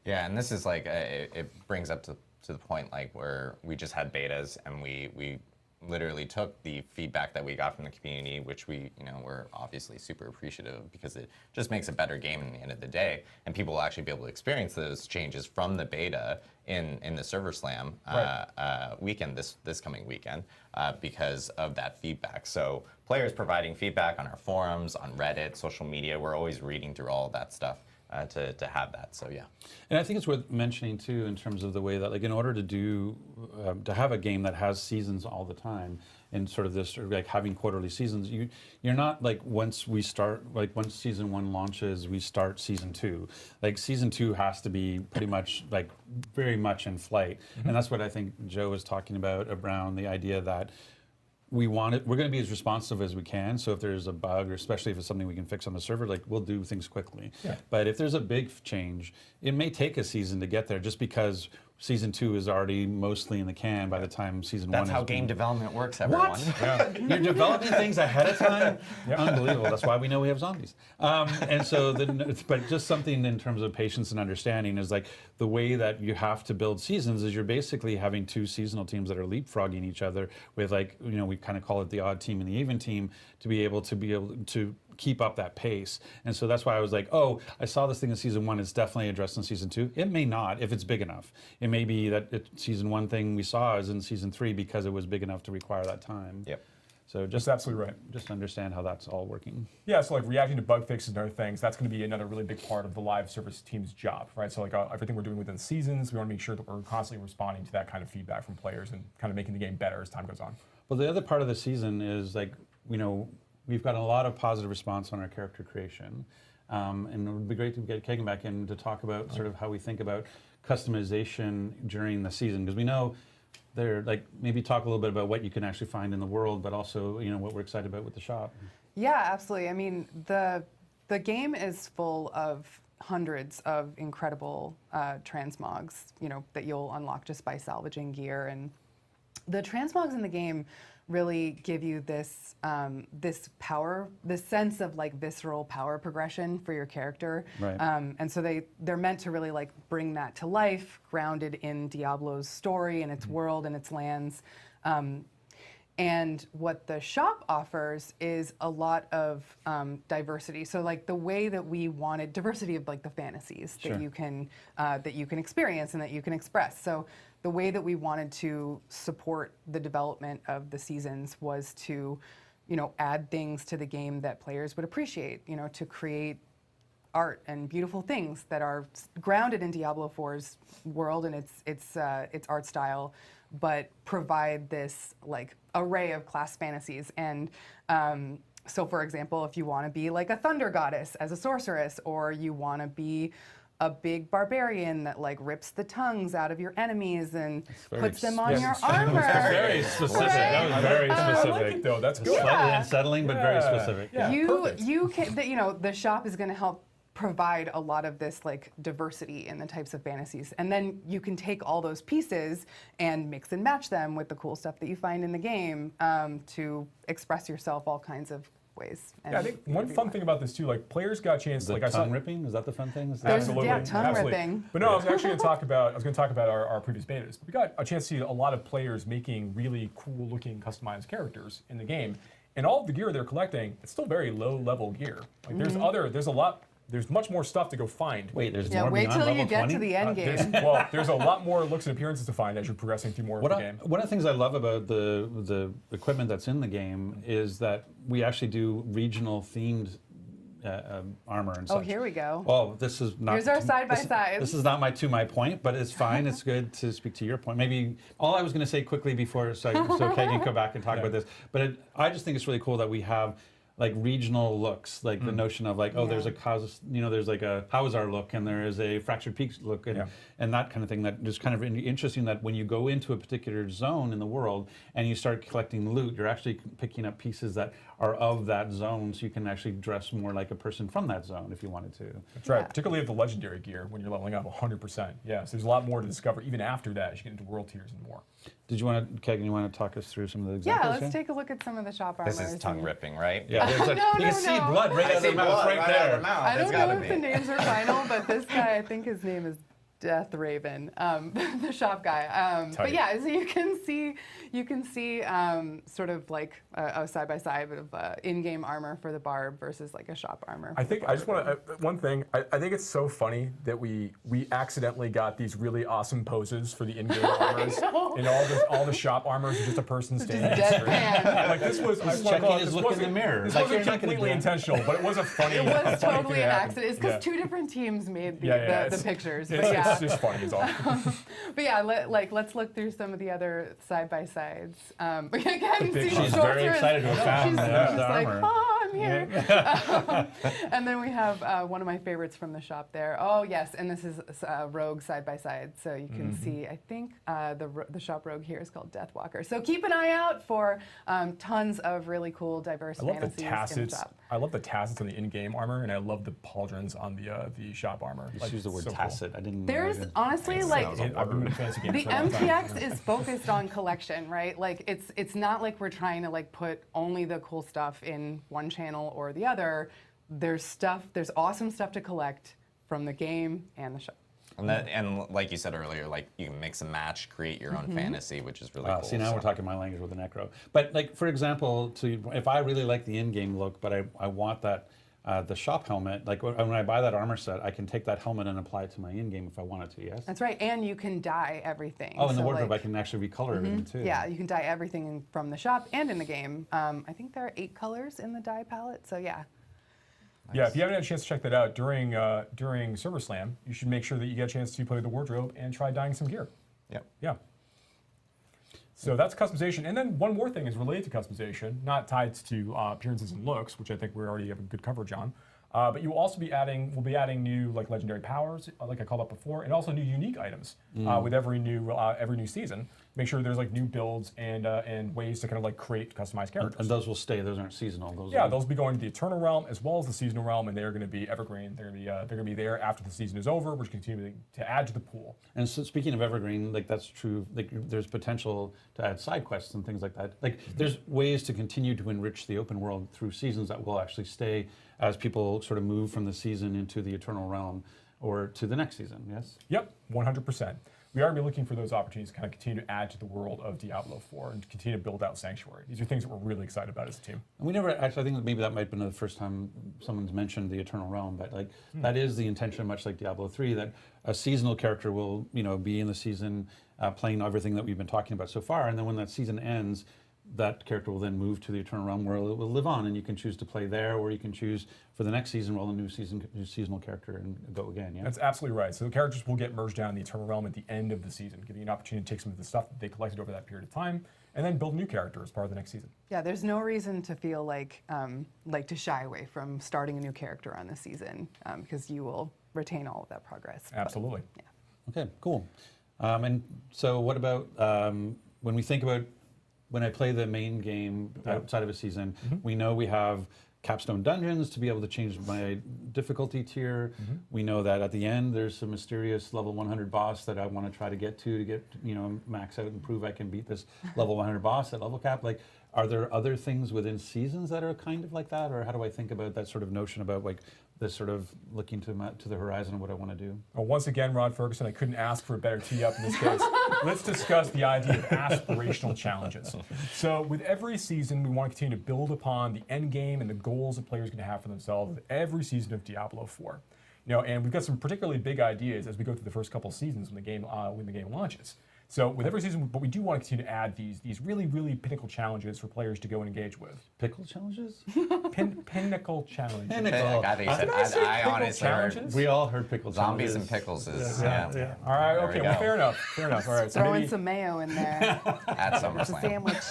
Yeah, and this is like it brings up to the point like where we just had betas and we literally took the feedback that we got from the community, which we we're obviously super appreciative of because it just makes a better game in the end of the day, and people will actually be able to experience those changes from the beta in the Server Slam weekend this coming weekend because of that feedback. So players providing feedback on our forums, on Reddit, social media, we're always reading through all of that stuff. To have that, so yeah. And I think it's worth mentioning too, in terms of the way that, like, in order to do to have a game that has seasons all the time, and sort of this, sort of like having quarterly seasons, you're not like once season 1 launches, we start season 2. Like season 2 has to be pretty much like very much in flight, and that's what I think Joe was talking about around the idea that. We're going to be as responsive as we can. So if there's a bug, or especially if it's something we can fix on the server, like we'll do things quickly. Yeah. But if there's a big change, it may take a season to get there, just because season 2 is already mostly in the can by the time season 1 That's is how game development works, everyone. What? You're developing things ahead of time? Unbelievable. That's why we know we have zombies. And so, but just something in terms of patience and understanding is like the way that you have to build seasons is you're basically having 2 seasonal teams that are leapfrogging each other with like, you know, we kind of call it the odd team and the even team to be able to keep up that pace. And so that's why I was like, oh, I saw this thing in season 1, it's definitely addressed in season 2. It may not if it's big enough. It may be that season 1 thing we saw is in season 3 because it was big enough to require that time. Yep. So That's absolutely right. Just understand how that's all working. Yeah, so like reacting to bug fixes and other things, that's going to be another really big part of the live service team's job, right? So like everything we're doing within seasons, we want to make sure that we're constantly responding to that kind of feedback from players and kind of making the game better as time goes on. Well, the other part of the season is like, you know, we've got a lot of positive response on our character creation. And it would be great to get Kagan back in to talk about sort of how we think about customization during the season, because we know they're like, maybe talk a little bit about what you can actually find in the world, but also, you know, what we're excited about with the shop. Yeah, absolutely. I mean, the game is full of hundreds of incredible transmogs, you know, that you'll unlock just by salvaging gear. And the transmogs in the game really give you this this power, this sense of like visceral power progression for your character. Right. And so they're meant to really like bring that to life, grounded in Diablo's story and its world and its lands. And what the shop offers is a lot of diversity. So like the way that we wanted diversity of like the fantasies Sure. that you can experience and that you can express. So the way that we wanted to support the development of the seasons was to, you know, add things to the game that players would appreciate, you know, to create art and beautiful things that are grounded in Diablo 4's world and its art style, but provide this like array of class fantasies. And so for example, if you want to be like a thunder goddess as a sorceress, or you want to be a big barbarian that like rips the tongues out of your enemies and puts them on your armor. Very specific. Right? That was very specific. I like it though. That's good. Slightly unsettling, but very specific. Yeah. You can, you know, the shop is going to help provide a lot of this like diversity in the types of fantasies, and then you can take all those pieces and mix and match them with the cool stuff that you find in the game to express yourself all kinds of ways. Yeah, I think one fun thing about this too, like players got a chance. The like I saw tongue ripping, is that the fun thing? Absolutely, yeah, tongue absolutely. ripping. But no, I was actually going to talk about. I was going to talk about our previous betas. We got a chance to see a lot of players making really cool-looking, customized characters in the game, and all of the gear they're collecting, it's still very low-level gear. Like there's much more stuff to go find. Wait, there's Yeah, more wait beyond till you level get 20? to the end game. There's a lot more looks and appearances to find as you're progressing through more of the game. One of the things I love about the equipment that's in the game is that we actually do regional themed armor and such. Oh, here we go. Oh, this is not. Here's our side-by-sides. This is not my point, but it's fine. It's good to speak to your point. Maybe all I was going to say quickly before, so Kay can come back and talk about this. But I just think it's really cool that we have like regional looks, like the notion of like, oh, there's a there's like a Hauser look, and there is a Fractured Peaks look, and that kind of thing. That is kind of interesting that when you go into a particular zone in the world and you start collecting loot, you're actually picking up pieces that are of that zone, so you can actually dress more like a person from that zone if you wanted to. That's right, particularly of the legendary gear when you're leveling up 100%. Yeah, so there's a lot more to discover even after that as you get into world tiers and more. Did you want to, Kegan, you want to talk us through some of the examples? Yeah, let's take a look at some of the shop armors. This is tongue ripping, right? Yeah, there's like, you can see blood right out of the mouth, right there. I don't know if the names are final, but this guy, I think his name is Death Raven, the shop guy. But yeah, so you can see sort of like a side by side of in-game armor for the barb versus like a shop armor. I think I just want to one thing. I think it's so funny that we accidentally got these really awesome poses for the in-game armors, and all the shop armors are just a person standing. Deadpan. Like this was. I just want to checking call it. his This look in wasn't the mirror. This Like, wasn't you're not gonna completely do that. intentional, but it was a funny. It was funny totally thing an that happened. accident. It's because two different teams made the pictures. But It's just funny. It's all. But yeah, let's look through some of the other side by sides. Again, see She's very excited to have found she's the like, armor. oh, I'm here. And then we have one of my favorites from the shop there. Oh yes, and this is Rogue side by side, so you can see. I think the shop Rogue here is called Deathwalker. So keep an eye out for tons of really cool, diverse I love the fantasies in the tassets. shop. I love the tassets on the in-game armor, and I love the pauldrons on the shop armor. You used the word so tacet. I didn't. There's honestly like I've been in fancy games the for a long time. MTX is focused on collection, right? Like it's not like we're trying to like put only the cool stuff in one channel or the other. There's awesome stuff to collect from the game and the shop. And like you said earlier, like you can mix and match, create your own fantasy, which is really cool. See, now we're talking my language with the Necro. But like, for example, if I really like the in-game look, but I want that the shop helmet, like when I buy that armor set, I can take that helmet and apply it to my in-game if I wanted to, yes? That's right, and you can dye everything. Oh, in the So, wardrobe, like, I can actually recolor everything too. yeah, you can dye everything from the shop and in the game. I think there are 8 colors in the dye palette, so yeah. Yeah, if you haven't had a chance to check that out during Server Slam, you should make sure that you get a chance to play the wardrobe and try dyeing some gear. Yep. Yeah. So that's customization. And then one more thing is related to customization, not tied to appearances and looks, which I think we already have a good coverage on. But you will also be adding, new like legendary powers, like I called out before, and also new unique items with every new season. Make sure there's like new builds and ways to kind of like create customized characters. And those will stay. Those aren't seasonal. Those will be going to the Eternal Realm as well as the Seasonal Realm, and they're going to be evergreen. They're going to be there after the season is over, which continue to add to the pool. And so speaking of evergreen, like that's true. Like there's potential to add side quests and things like that. Like there's ways to continue to enrich the open world through seasons that will actually stay as people sort of move from the season into the Eternal Realm or to the next season. Yes. Yep, 100%. We are going to be looking for those opportunities to kind of continue to add to the world of Diablo 4 and continue to build out Sanctuary. These are things that we're really excited about as a team. And we never actually, I think that maybe that might have been the first time someone's mentioned the Eternal Realm, but like that is the intention, much like Diablo 3, that a seasonal character will, be in the season playing everything that we've been talking about so far, and then when that season ends, that character will then move to the Eternal Realm where it will live on, and you can choose to play there, or you can choose for the next season roll a new seasonal character and go again. Yeah, that's absolutely right. So the characters will get merged down in the Eternal Realm at the end of the season, giving you an opportunity to take some of the stuff that they collected over that period of time, and then build a new character as part of the next season. Yeah, there's no reason to feel like to shy away from starting a new character on the season because you will retain all of that progress. Absolutely. But, yeah. Okay, cool. And so what about when we think about when I play the main game outside of a season, we know we have capstone dungeons to be able to change my difficulty tier. We know that at the end there's some mysterious level 100 boss that I want to try to get max out and prove I can beat this level 100 boss at level cap. Like, are there other things within seasons that are kind of like that, or how do I think about that sort of notion about like this sort of looking to the horizon of what I want to do? Well, once again, Rod Ferguson, I couldn't ask for a better tee up in this case. Let's discuss the idea of aspirational challenges. So with every season, we want to continue to build upon the end game and the goals that players are going to have for themselves with every season of Diablo 4. And we've got some particularly big ideas as we go through the first couple of seasons when the game launches. So with every season, but we do want to continue to add these really, really pinnacle challenges for players to go and engage with. Pickle challenges? Pinnacle challenges. Pinnacle. I honestly heard. Challenges? We all heard pickle Zombies challenges. and pickles is, Yeah. All right, There okay, we well, go. fair enough. Fair enough. All right, so Throw maybe in some mayo in there. at It's a SummerSlam. sandwich.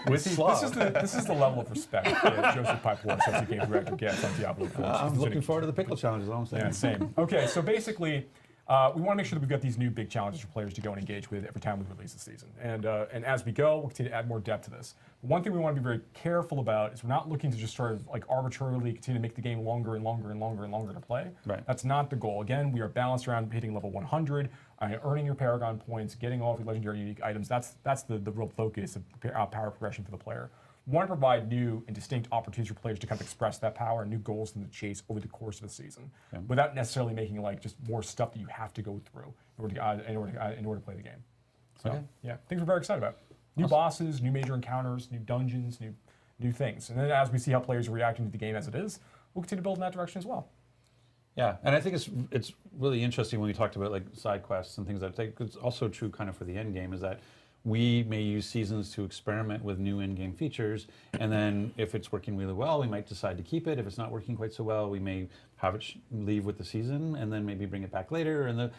With slaw. this is the level of respect that Joseph Pipeworth, Substitute Games Director, gets on Diablo 4. I'm looking forward to the pickle challenges, is all I'm saying. Yeah, same. Okay, so basically, we want to make sure that we've got these new big challenges for players to go and engage with every time we release a season. And as we go, we'll continue to add more depth to this. But one thing we want to be very careful about is we're not looking to just sort of like arbitrarily continue to make the game longer and longer and longer and longer to play. Right. That's not the goal. Again, we are balanced around hitting level 100, earning your Paragon points, getting all of your legendary unique items. That's the real focus of power progression for the player. We want to provide new and distinct opportunities for players to kind of express that power and new goals in the chase over the course of the season, without necessarily making like just more stuff that you have to go through in order to play the game. So yeah, things we're very excited about. New bosses, new major encounters, new dungeons, new things. And then as we see how players are reacting to the game as it is, we'll continue to build in that direction as well. Yeah, and I think it's really interesting when we talked about like side quests and things like that. It's also true kind of for the end game is that we may use seasons to experiment with new in-game features, and then if it's working really well, we might decide to keep it. If it's not working quite so well, we may have it leave with the season, and then maybe bring it back later. And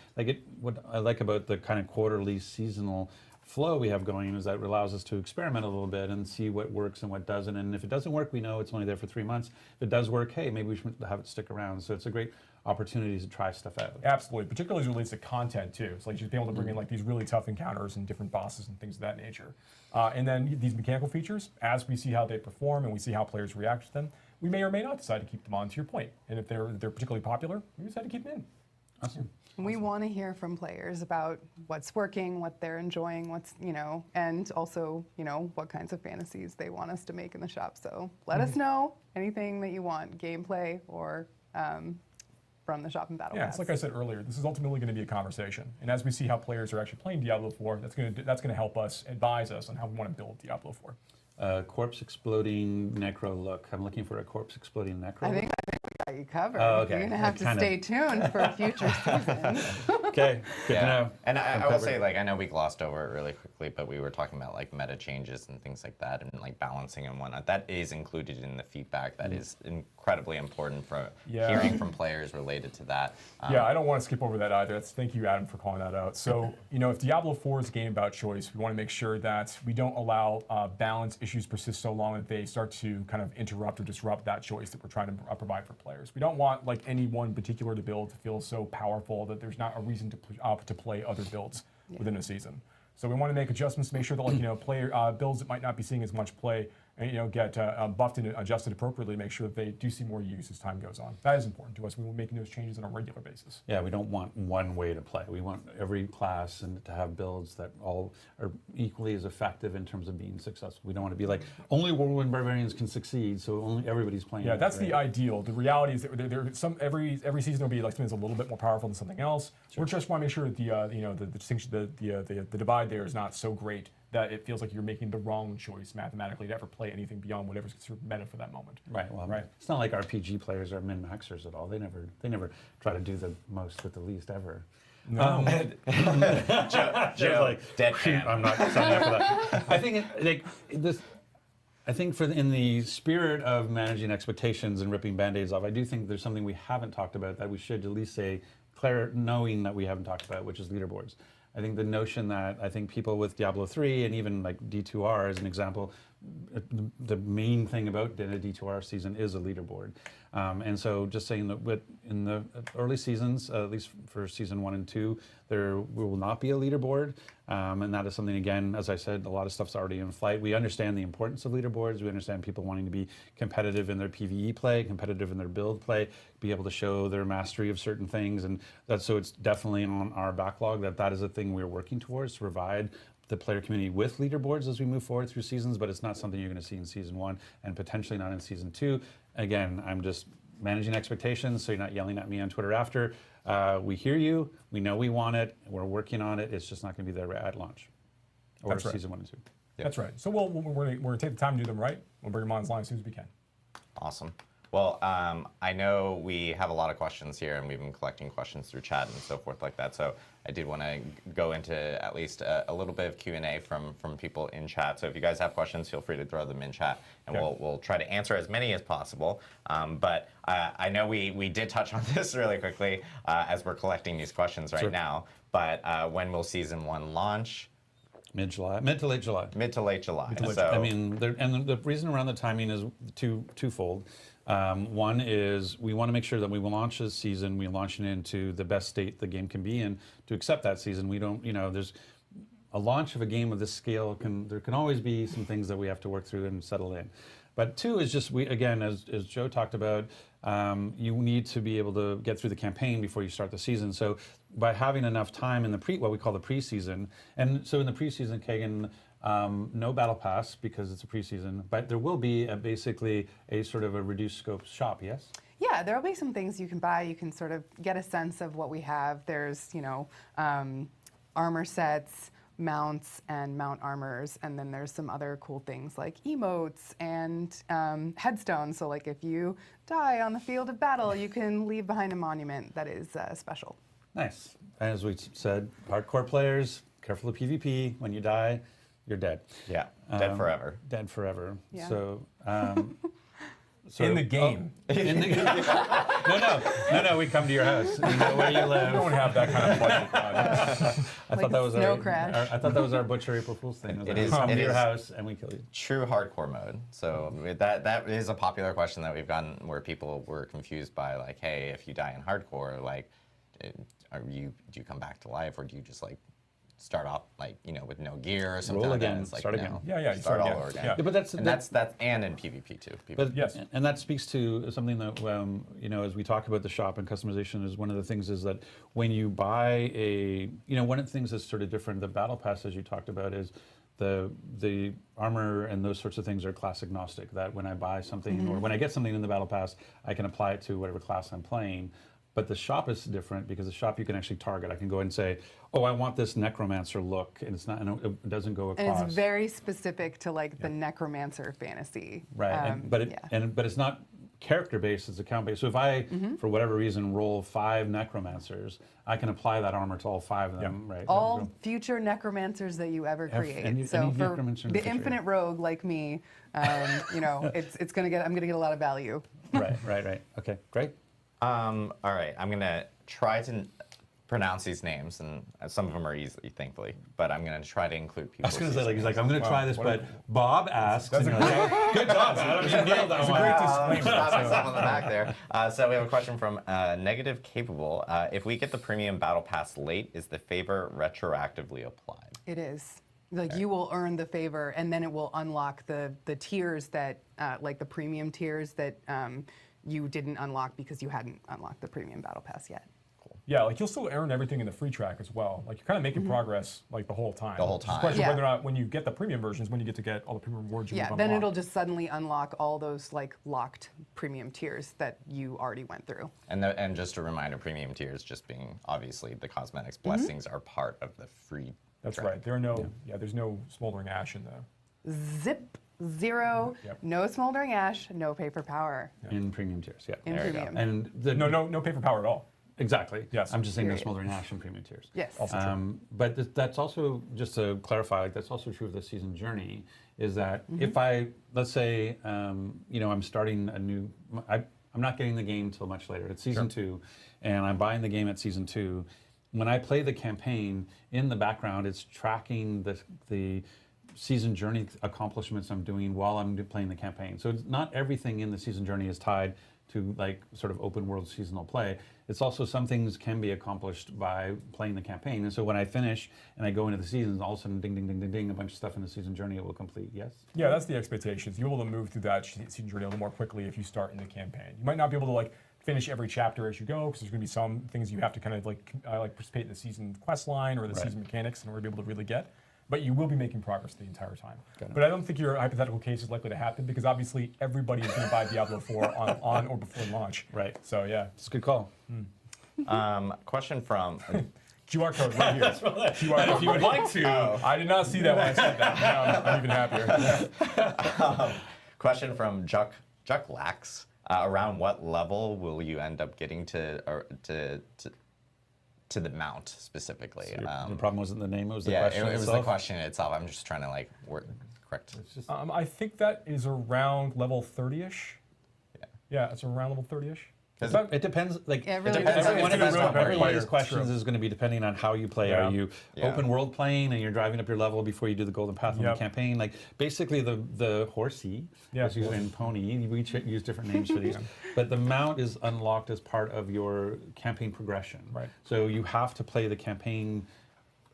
what I like about the kind of quarterly seasonal flow we have going is that it allows us to experiment a little bit and see what works and what doesn't. And if it doesn't work, we know it's only there for 3 months. If it does work, hey, maybe we should have it stick around. So it's a great opportunity to try stuff out. Absolutely, particularly as it relates to content too. So like just being able to bring in like these really tough encounters and different bosses and things of that nature. And then these mechanical features, as we see how they perform and we see how players react to them, we may or may not decide to keep them on, to your point. And if they're particularly popular, we decide to keep them in. Awesome. We want to hear from players about what's working, what they're enjoying, and also, what kinds of fantasies they want us to make in the shop. So let us know anything that you want, gameplay or from the shop and battle. Yeah, Pass. it's like I said earlier, this is ultimately going to be a conversation. And as we see how players are actually playing Diablo 4, that's going to help us, advise us on how we want to build Diablo 4. Corpse exploding necro look. I'm looking for a corpse exploding necro. I think we got you covered. Oh, okay. You're going to have to stay tuned for future seasons. Okay, good to know. And I will covered. say, like, I know we glossed over it really quickly, but we were talking about like meta changes and things like that, and like balancing and whatnot. That is included in the feedback. That is incredibly important for hearing from players related to that. Yeah, I don't want to skip over that either. Thank you, Adam, for calling that out. So, if Diablo 4 is a game about choice, we want to make sure that we don't allow balance issues persist so long that they start to kind of interrupt or disrupt that choice that we're trying to provide for players. We don't want like any one particular build to feel so powerful that there's not a reason to play other builds within a season. So we want to make adjustments to make sure that player builds that might not be seeing as much play get buffed and adjusted appropriately to make sure that they do see more use as time goes on. That is important to us. We will be making those changes on a regular basis. Yeah, we don't want one way to play. We want every class and to have builds that all are equally as effective in terms of being successful. We don't want to be like, only Whirlwind Barbarians can succeed, so only everybody's playing. Yeah, that, that's right? the ideal. The reality is that every season will be like something that's a little bit more powerful than something else. Sure. We just want to make sure that the distinction, the divide there is not so great that it feels like you're making the wrong choice mathematically to ever play anything beyond whatever's considered meta for that moment. Right. Well, right. It's not like RPG players are min-maxers at all. They never try to do the most with the least ever. No. Joe, like, dead man. I'm not signing up for that. I think in the spirit of managing expectations and ripping band-aids off, I do think there's something we haven't talked about that we should at least say, knowing that we haven't talked about, which is leaderboards. I think the notion that I think people with Diablo 3 and even like D2R as an example, the main thing about a D2R season is a leaderboard. And so just saying that in the early seasons, at least for season 1 and 2, there will not be a leaderboard. And that is something, again, as I said, a lot of stuff's already in flight. We understand the importance of leaderboards. We understand people wanting to be competitive in their PvE play, competitive in their build play, be able to show their mastery of certain things. And so it's definitely on our backlog that is a thing we're working towards, to provide the player community with leaderboards as we move forward through seasons, but it's not something you're going to see in season 1 and potentially not in season 2. Again, I'm just managing expectations so you're not yelling at me on Twitter after. We hear you, we know we want it, we're working on it, it's just not going to be there at launch or That's right. season 1 and 2. Yeah. That's right. So we're going to take the time to do them right. We'll bring them on as long as soon as we can. Awesome. Well, I know we have a lot of questions here, and we've been collecting questions through chat and so forth like that. So I did want to go into at least a little bit of Q&A from people in chat. So if you guys have questions, feel free to throw them in chat, and we'll try to answer as many as possible. But I know we did touch on this really quickly as we're collecting these questions right now. But when will season 1 launch? Mid-July, mid to late July. Mid to late July. So, I mean, and the reason around the timing is twofold. One is we want to make sure that we will launch this season, we launch it into the best state the game can be in to accept that season. We don't, there's a launch of a game of this scale, there can always be some things that we have to work through and settle in. But two is just, again, as Joe talked about, you need to be able to get through the campaign before you start the season. So by having enough time in what we call the preseason, and so in the preseason, Kagan, no battle pass because it's a preseason, but there will be basically a sort of a reduced scope shop, yes? Yeah, there'll be some things you can buy. You can sort of get a sense of what we have. There's, armor sets, mounts, and mount armors, and then there's some other cool things like emotes and headstones. So like if you die on the field of battle, you can leave behind a monument that is special. Nice. As we said, hardcore players, careful of PvP. When you die, you're dead. Yeah, dead forever. Dead forever. Yeah. So, in the game. No, we come to your house. We know where you live. We don't have that kind of budget. I thought that was Snow Crash. I thought that was our Butcher April Fool's thing. It We is- come it to your is. house and we kill you. True hardcore mode. So that is a popular question that we've gotten where people were confused by like, hey, if you die in hardcore, like, do you come back to life or do you just like start off like with no gear or something Roll like that. again, It's like, start again. Yeah, you start start all again. over again. Yeah. Yeah, but that's And in PvP too. But Yes. and that speaks to something that as we talk about the shop and customization, is one of the things is that when you buy one of the things that's sort of different, the battle pass as you talked about is the armor and those sorts of things are class agnostic. That when I buy something or when I get something in the battle pass, I can apply it to whatever class I'm playing. But the shop is different because the shop you can actually target. I can go and say, oh, I want this necromancer look, and it doesn't go across. And it's very specific to like the necromancer fantasy. Right, but it's not character based; it's account based. So if I, for whatever reason, roll 5 necromancers, I can apply that armor to all 5 of them. Right. All future necromancers that you ever create. any So for necromancer in the the future. infinite rogue like me, it's gonna get. I'm gonna get a lot of value. Right. Okay, great. All right, I'm gonna try to pronounce these names, and some of them are easy, thankfully. But I'm gonna try to include people. I was going to say, he's like, I'm going to try this, what but Bob asks. That's and a you're like, good job, Adam. You nailed that It's a one. great Pat disclaimer. myself on the back there. So we have a question from Negative Capable. If we get the premium battle pass late, is the favor retroactively applied? It is. Like you will earn the favor, and then it will unlock the tiers that, like the premium tiers that you didn't unlock because you hadn't unlocked the premium battle pass yet. Yeah, like you'll still earn everything in the free track as well. Like you're kind of making progress like the whole time. The whole It's just a time. question of Yeah. whether or not when you get the premium versions, when you get to get all the premium rewards you Yeah, have then unlocked. it'll just suddenly unlock all those like locked premium tiers that you already went through. And just a reminder, premium tiers just being obviously the cosmetics blessings are part of the free. That's track. right. There are no, there's no smoldering ash in there. Zip, zero, Yep. no smoldering ash, no paper power In premium tiers, yeah. in There you go. premium. And the, No paper power at all. exactly. Yes. I'm just saying no Period. smoldering ash in premium tiers. Yes. Also true. But that's also, just to clarify, like that's also true of the season journey, is that if let's say, I'm starting a new, I'm not getting the game till much later. It's season 2, and I'm buying the game at season 2. When I play the campaign, in the background, it's tracking the season journey accomplishments I'm doing while I'm playing the campaign. So it's not everything in the season journey is tied to like sort of open world seasonal play. It's also some things can be accomplished by playing the campaign. And so when I finish and I go into the seasons, all of a sudden, ding, ding, ding, ding, ding, a bunch of stuff in the season journey it will complete. Yes? Yeah, that's the expectations. You're able to move through that season journey a little more quickly if you start in the campaign. You might not be able to like finish every chapter as you go because there's going to be some things you have to kind of like participate in the season quest line or the season mechanics in order to be able to really get. But you will be making progress the entire time. But I don't think your hypothetical case is likely to happen because obviously everybody is going to buy Diablo 4 on or before launch. Right. So yeah. It's a good call. Question from. QR code right here. QR code. If you would like to. I did not see that when I said that. Now I'm even happier. Question from Juck Lax. Around what level will you end up getting to the mount specifically? The problem wasn't the name, it was the Yeah, question it was the itself. question itself. I'm just trying to like work correct. I think that is around level 30-ish. Yeah. Yeah, it's around level 30-ish. Because It depends. Like Yeah, it really depends on- every one it of depends these, on every one of player. these questions True. is going to be depending on how you play. Yeah. Are you Yeah. open world playing and you're driving up your level before you do the golden path on the Yep. campaign? Like basically the horsey, Yeah. as you and pony, we use different names for these. But the mount is unlocked as part of your campaign progression. Right. So you have to play the campaign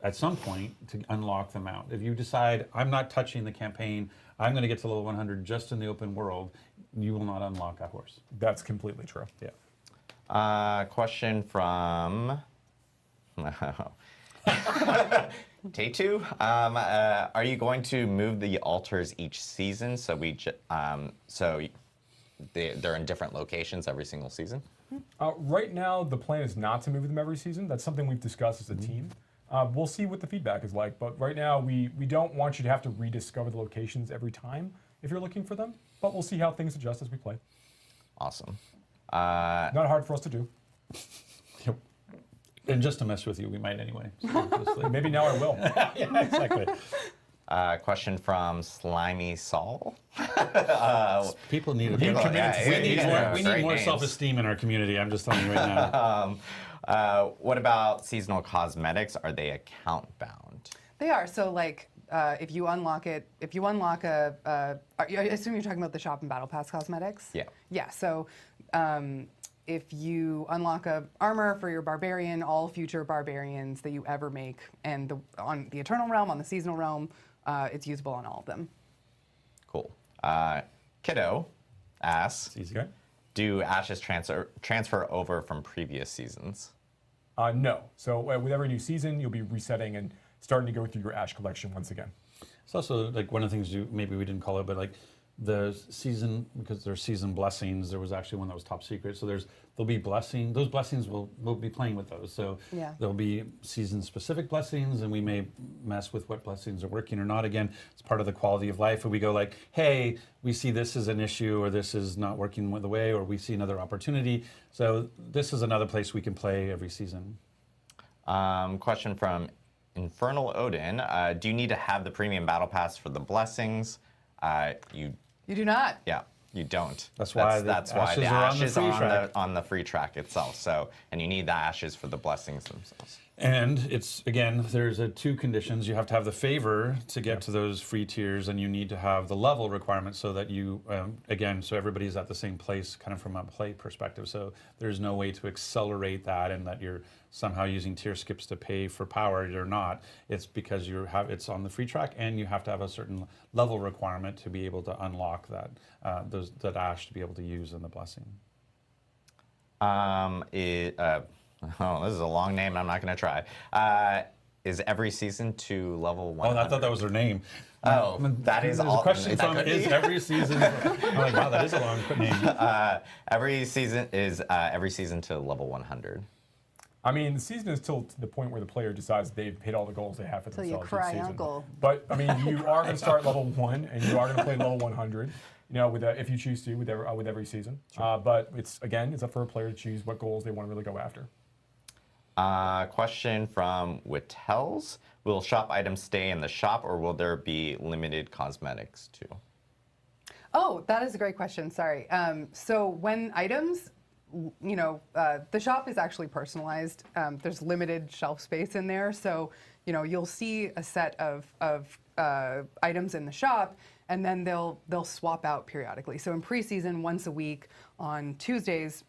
at some point to unlock the mount. If you decide I'm not touching the campaign, I'm going to get to level 100 just in the open world, you will not unlock a horse. That's completely true. Yeah. Question from Tatu. Are you going to move the altars each season so they're in different locations every single season? Right now, the plan is not to move them every season. That's something we've discussed as a team. We'll see what the feedback is like, but right now we don't want you to have to rediscover the locations every time if you're looking for them, but we'll see how things adjust as we play. Awesome. Not hard for us to do. And just to mess with you, we might anyway. So just like- Maybe now I will. yeah, exactly. Question from Slimy Saul. People need a People- bit. yeah, We need yeah, more, we great need more names. self-esteem in our community. I'm just telling you right now. What about seasonal cosmetics? Are they account bound? They are. So like if you unlock I assume you're talking about the shop and battle pass cosmetics? Yeah. Yeah, so if you unlock a armor for your barbarian, all future barbarians that you ever make, and on the Eternal Realm, on the Seasonal Realm, it's usable on all of them. Cool. Kiddo asks, Okay. do ashes transfer over from previous seasons? No. So with every new season, you'll be resetting and starting to go through your ash collection once again. It's also like one of the things maybe we didn't call it, but like the season, because there's season blessings, there was actually one that was top secret. So there'll be blessing. Those blessings we'll be playing with those. So Yeah. there'll be season specific blessings, and we may mess with what blessings are working or not. Again, it's part of the quality of life. And we go like, hey, we see this as an issue, or this is not working the way, or we see another opportunity. So this is another place we can play every season. Question from Infernal Odin. Do you need to have the premium battle pass for the blessings? You do not. Yeah, you don't. That's why the the ashes are on the ashes free are track. on the free track itself. So, and you need the ashes for the blessings themselves. And it's, again, there's two conditions. You have to have the favor to get to those free tiers, and you need to have the level requirement so that you, again, so everybody's at the same place kind of from a play perspective. So there's no way to accelerate that and that you're somehow using tier skips to pay for power. You're not. It's because it's on the free track, and you have to have a certain level requirement to be able to unlock that, that ash to be able to use in the blessing. Oh, this is a long name. I'm not going to try. Is every season to level 100? Oh, I thought that was her name. Oh, that is There's all. a question that from, could is be. every season... I'm like, wow, that is a long name. Every season is every season to level 100. I mean, the season is till to the point where the player decides they've hit all the goals they have for Till you themselves. cry, each season. uncle. But I mean, you are going to start level 1, and you are going to play level 100. You know, if you choose to, with every season. But it's up for a player to choose what goals they want to really go after. Question from Wittels. Will shop items stay in the shop, or will there be limited cosmetics too? Oh, that is a great question. Sorry. So when items, the shop is actually personalized. There's limited shelf space in there, so you'll see a set of items in the shop, and then they'll swap out periodically. So in preseason, once a week on Tuesdays,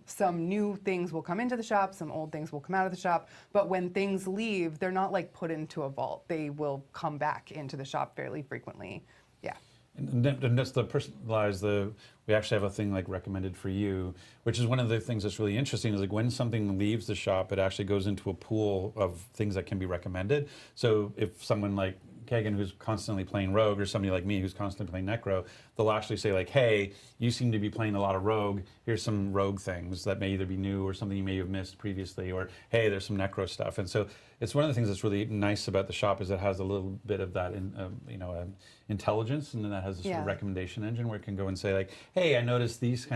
some new things will come into the shop, some old things will come out of the shop. But when things leave, they're not like put into a vault. They will come back into the shop fairly frequently. Yeah. And that's the personalized, we actually have a thing like recommended for you, which is one of the things that's really interesting is like when something leaves the shop, it actually goes into a pool of things that can be recommended. So if someone like Kagan, who's constantly playing Rogue, or somebody like me who's constantly playing Necro, they'll actually say like, hey, you seem to be playing a lot of Rogue. Here's some Rogue things that may either be new or something you may have missed previously, or hey, there's some Necro stuff. And so it's one of the things that's really nice about the shop is it has a little bit of that, intelligence, and then that has a sort of recommendation engine where it can go and say like, hey, I noticed these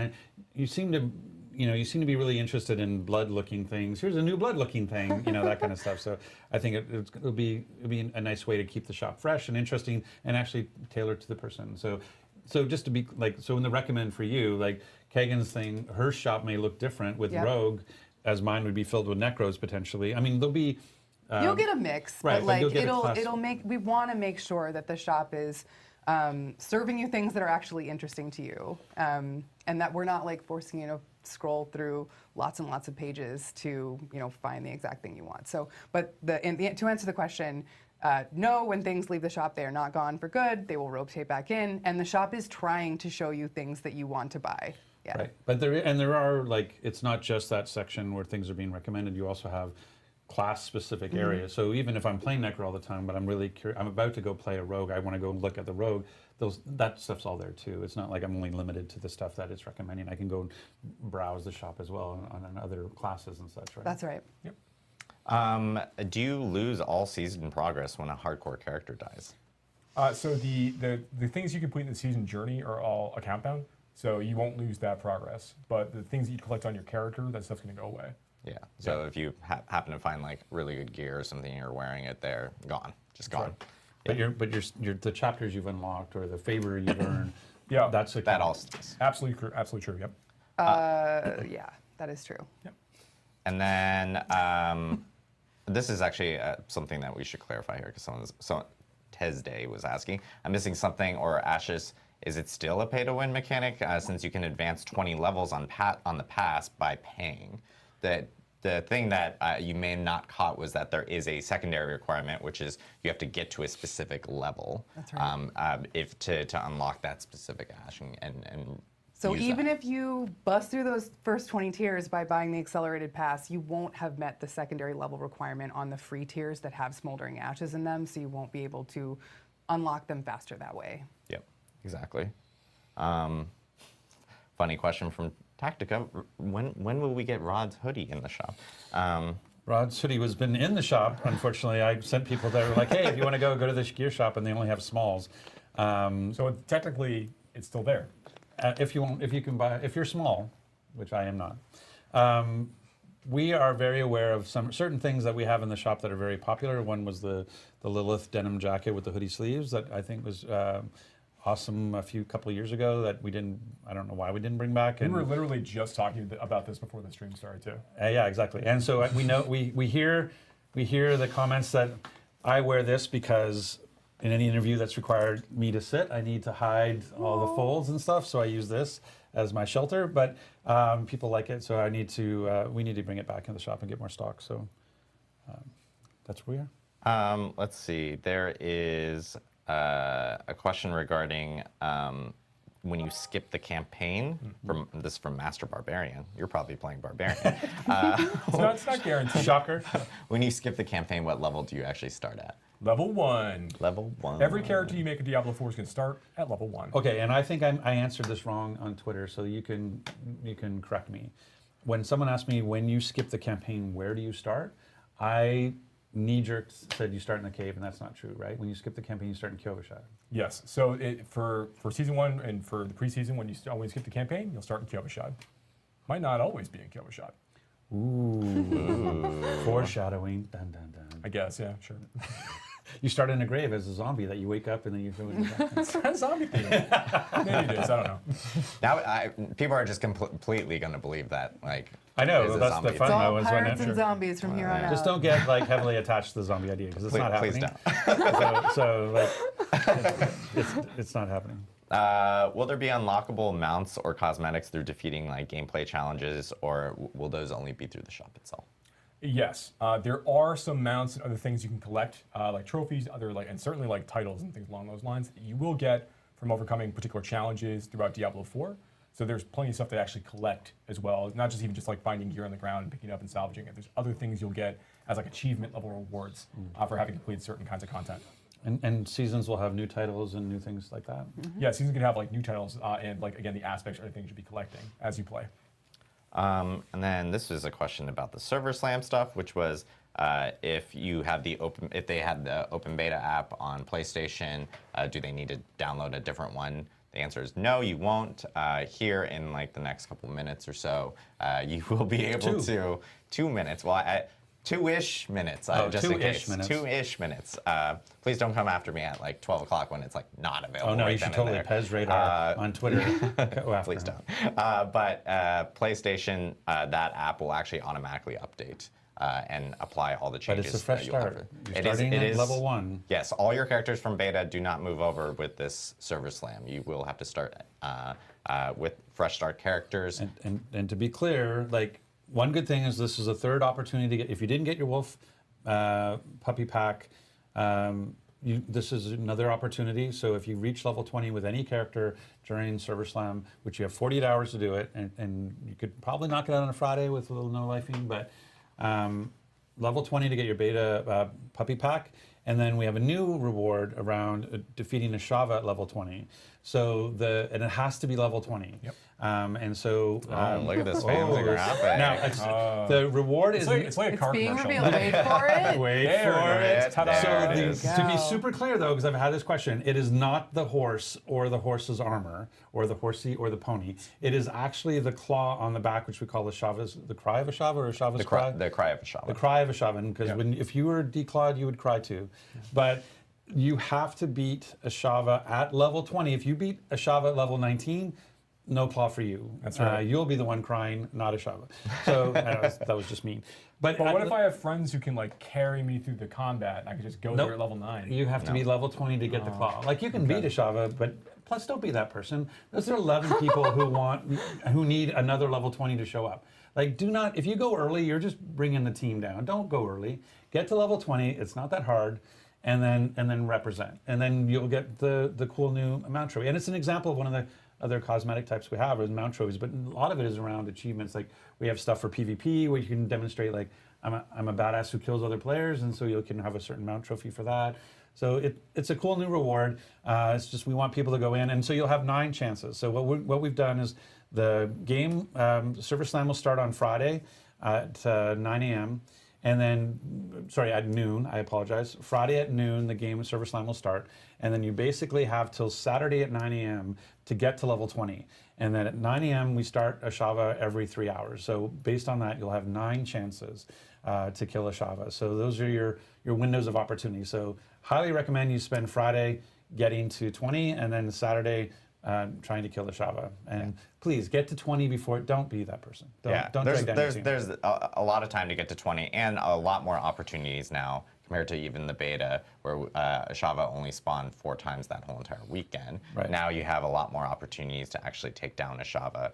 you seem to be really interested in blood-looking things. Here's a new blood-looking thing, that kind of stuff. So I think it'll be a nice way to keep the shop fresh and interesting and actually tailored to the person. So just to be in the recommend for you, like Kagan's thing, her shop may look different with Rogue, as mine would be filled with Necros potentially. I mean, there'll be. You'll get a mix, right, but we want to make sure that the shop is serving you things that are actually interesting to you, and that we're not like forcing you to scroll through lots and lots of pages to find the exact thing you want. So, but to answer the question, no, when things leave the shop, they are not gone for good. They will rotate back in, and the shop is trying to show you things that you want to buy. Yeah. Right, but there are it's not just that section where things are being recommended. You also have class-specific areas. So even if I'm playing Necro all the time, but I'm really curious, I'm about to go play a Rogue, I want to go look at the Rogue, that stuff's all there too. It's not like I'm only limited to the stuff that it's recommending. I can go browse the shop as well on other classes and such, right? That's right. Yep. Do you lose all season progress when a hardcore character dies? So the things you complete in the season journey are all account bound, so you won't lose that progress. But the things that you collect on your character, that stuff's going to go away. Yeah. So if you happen to find like really good gear or something, you're wearing it there, gone, just gone. Right. But the chapters you've unlocked or the favor you've earned, that's that all stays. Absolutely true. Yep. Yeah, that is true. Yep. And then this is actually something that we should clarify here because someone Tesday was asking. I'm missing something or ashes is it still a pay-to-win mechanic since you can advance 20 levels on the pass by paying? The thing that you may not caught was that there is a secondary requirement, which is you have to get to a specific level. That's right. If to unlock that specific ash and So use even that. if you bust through those first 20 tiers by buying the accelerated pass, you won't have met the secondary level requirement on the free tiers that have smoldering ashes in them, so you won't be able to unlock them faster that way. Yep, exactly. Funny question from Tactica. When will we get Rod's hoodie in the shop? Rod's hoodie has been in the shop. Unfortunately, I sent people that were like, "Hey, if you want to go to the gear shop," and they only have smalls. So technically, it's still there. If you can buy, if you're small, which I am not. We are very aware of certain things that we have in the shop that are very popular. One was the Lilith denim jacket with the hoodie sleeves that I think was awesome couple of years ago that we didn't. I don't know why we didn't bring back. We And were literally just talking about this before the stream started too. yeah, exactly. And so we know we hear the comments that I wear this because in any interview that's required me to sit, I need to hide all the folds and stuff. So I use this as my shelter. But people like it, so we need to bring it back in the shop and get more stock. So that's where we are. Let's see. There is a question regarding when you skip the campaign. This is from Master Barbarian. You're probably playing Barbarian. It's not guaranteed. Shocker. When you skip the campaign, what level do you actually start at? Level 1. Level 1. Every character you make in Diablo 4 is going to start at level 1. Okay, and I think I answered this wrong on Twitter, so you can correct me. When someone asked me when you skip the campaign, where do you start? I knee-jerk said you start in the cave, and that's not true, right? When you skip the campaign, you start in Kyovashad. Yes. So for season 1 and for the preseason, when you skip the campaign, you'll start in Kyovashad. Might not always be in Kyovashad. Ooh. Foreshadowing. Dun, dun, dun. I guess, yeah, sure. You start in a grave as a zombie that you wake up and then you go in the It's not a zombie thing. Maybe it is. I don't know. Now, people are just completely going to believe that. Like, I know, is a that's zombie the thing. fun. It's I all was pirates when and zombies from here on out. Just don't get like heavily attached to the zombie idea because it's not Please happening. don't. So like, it's not happening. Will there be unlockable mounts or cosmetics through defeating like gameplay challenges, or will those only be through the shop itself? Yes, there are some mounts and other things you can collect, like trophies, and certainly like titles and things along those lines that you will get from overcoming particular challenges throughout Diablo 4. So there's plenty of stuff to actually collect as well, not just even just like finding gear on the ground and picking it up and salvaging it. There's other things you'll get as like achievement level rewards for having completed certain kinds of content. And seasons will have new titles and new things like that. Yeah, seasons can have like new titles and like again the aspects or things you'll be collecting as you play. And then this is a question about the server slam stuff, which was if they had the open beta app on PlayStation, do they need to download a different one? The answer is no, you won't. Here in like the next couple minutes or so, you will be able to 2 minutes. Well, 2-ish minutes, just in case. 2-ish minutes. Please don't come after me at like 12 o'clock when it's like not available. Oh no, right you should then and totally there. Pez radar on Twitter. Please don't. But PlayStation, that app will actually automatically update and apply all the But changes. it's a fresh that you'll start. have. You're starting at level 1. Yes, all your characters from beta do not move over with this server slam. You will have to start with fresh start characters. And to be clear, like one good thing is this is a third opportunity to get. If you didn't get your wolf puppy pack, this is another opportunity. So if you reach level 20 with any character during server slam, which you have 48 hours to do it, and you could probably knock it out on a Friday with a little no lifing, but level 20 to get your beta puppy pack. And then we have a new reward around defeating a Shava at level 20. So and it has to be level 20. Yep. And so Look at this fancy graphic. now the reward is It's like a car Being commercial. revealed. Wait for it. wait There for it it. is. Ta-da. So There it is. to be super clear though, because I've had this question, it is not the horse or the horse's armor or the horsey or the pony. It is actually the claw on the back, which we call the Shava's, the cry of a Shava or a Shava's cry. The cry of a shaman. The cry of a shaman, because if you were declawed, you would cry too. But you have to beat a Shava at level 20. If you beat a Shava at level 19, no claw for you. That's right. You'll be the one crying, not a Shava. So that was just mean. But what if I have friends who can like carry me through the combat and I could just go there at level 9? You have to be level 20 to get the claw. Like you can beat a Shava, but Plus, don't be that person. Those are 11 people who need another level 20 to show up. Like, do not, if you go early, you're just bringing the team down. Don't go early. Get to level 20. It's not that hard. And then represent. And then you'll get the cool new mount trophy. And it's an example of one of the other cosmetic types we have is mount trophies, but a lot of it is around achievements. Like, we have stuff for PvP where you can demonstrate, like, I'm a badass who kills other players, and so you can have a certain mount trophy for that. So it's a cool new reward. It's just we want people to go in, and so you'll have 9 chances. So what we've done is the game Server Slam will start on Friday at 9 a.m. And then, sorry, at noon, I apologize. Friday at noon, the game Server Slam will start. And then you basically have till Saturday at 9 a.m. to get to level 20. And then at 9 a.m., we start a Shava every 3 hours. So based on that, you'll have 9 chances to kill a Shava. So those are your windows of opportunity. So highly recommend you spend Friday getting to 20 and then Saturday trying to kill the Shava. And please get to 20 before. Don't be that person. Don't there's drag down your team. there's a lot of time to get to 20 and a lot more opportunities now compared to even the beta where Shava only spawned 4 times that whole entire weekend. Right. Now you have a lot more opportunities to actually take down a Shava.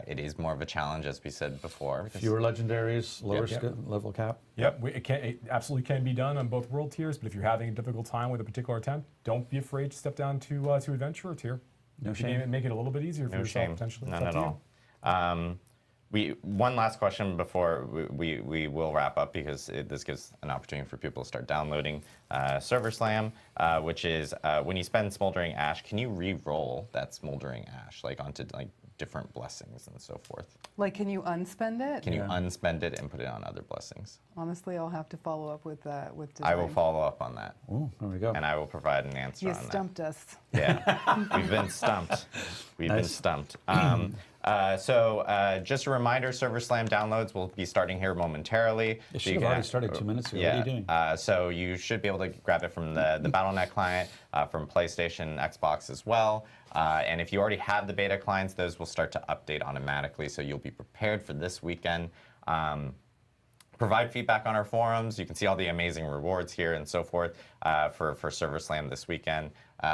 It is more of a challenge, as we said before. Fewer legendaries, lower level cap. Yep, it absolutely can be done on both world tiers, but if you're having a difficult time with a particular attempt, don't be afraid to step down to adventurer tier. No shame. Make it a little bit easier for yourself, potentially. None at all. One last question before we will wrap up, because this gives an opportunity for people to start downloading Server Slam, which is when you spend Smoldering Ash, can you re-roll that Smoldering Ash onto different blessings and so forth? Like, can you unspend it? Can you unspend it and put it on other blessings? Honestly, I'll have to follow up with design. I will follow up on that. Oh, there we go. And I will provide an answer You on that. stumped us. Yeah, we've been stumped. We've been stumped. So just a reminder, Server Slam downloads will be starting here momentarily. It should have already started 2 minutes ago. Yeah, what are you doing? so you should be able to grab it from the Battle.net client, from PlayStation, Xbox as well. And if you already have the beta clients, those will start to update automatically, so you'll be prepared for this weekend. Provide feedback on our forums. You can see all the amazing rewards here and so forth for Server Slam this weekend.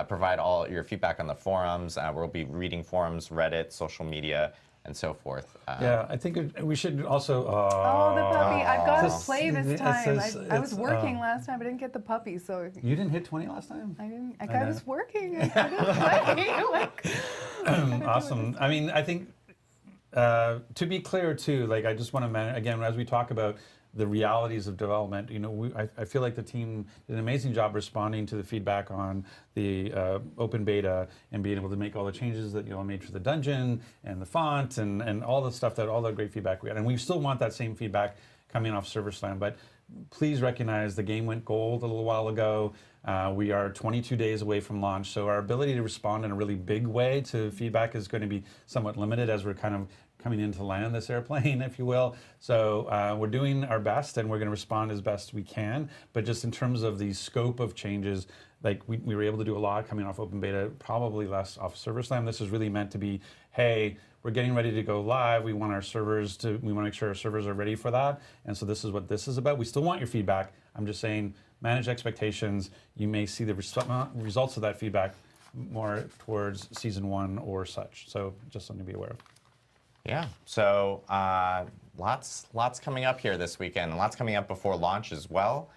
Provide all your feedback on the forums. We'll be reading forums, Reddit, social media, and so forth. Yeah, I think we should also. Oh, the puppy! I've got to play this it time. says I was it's, working last time. I didn't get the puppy, so You didn't hit 20 last time? I didn't. I I know. was working. I couldn't play. Awesome. I mean, I think to be clear too, I just want to again, as we talk about the realities of development, I feel like the team did an amazing job responding to the feedback on the open beta and being able to make all the changes that made for the dungeon and the font and all the stuff, all the great feedback we had. And we still want that same feedback coming off Server Slam, but please recognize the game went gold a little while ago. We are 22 days away from launch, so our ability to respond in a really big way to feedback is going to be somewhat limited as we're kind of coming in to land this airplane, if you will. So we're doing our best, and we're going to respond as best we can. But just in terms of the scope of changes, we were able to do a lot coming off open beta, probably less off Server Slam. This is really meant to be, hey, we're getting ready to go live. We want to make sure our servers are ready for that. And so this is what this is about. We still want your feedback. I'm just saying, manage expectations. You may see the results of that feedback more towards season 1 or such. So just something to be aware of. Yeah, so lots coming up here this weekend, and lots coming up before launch as well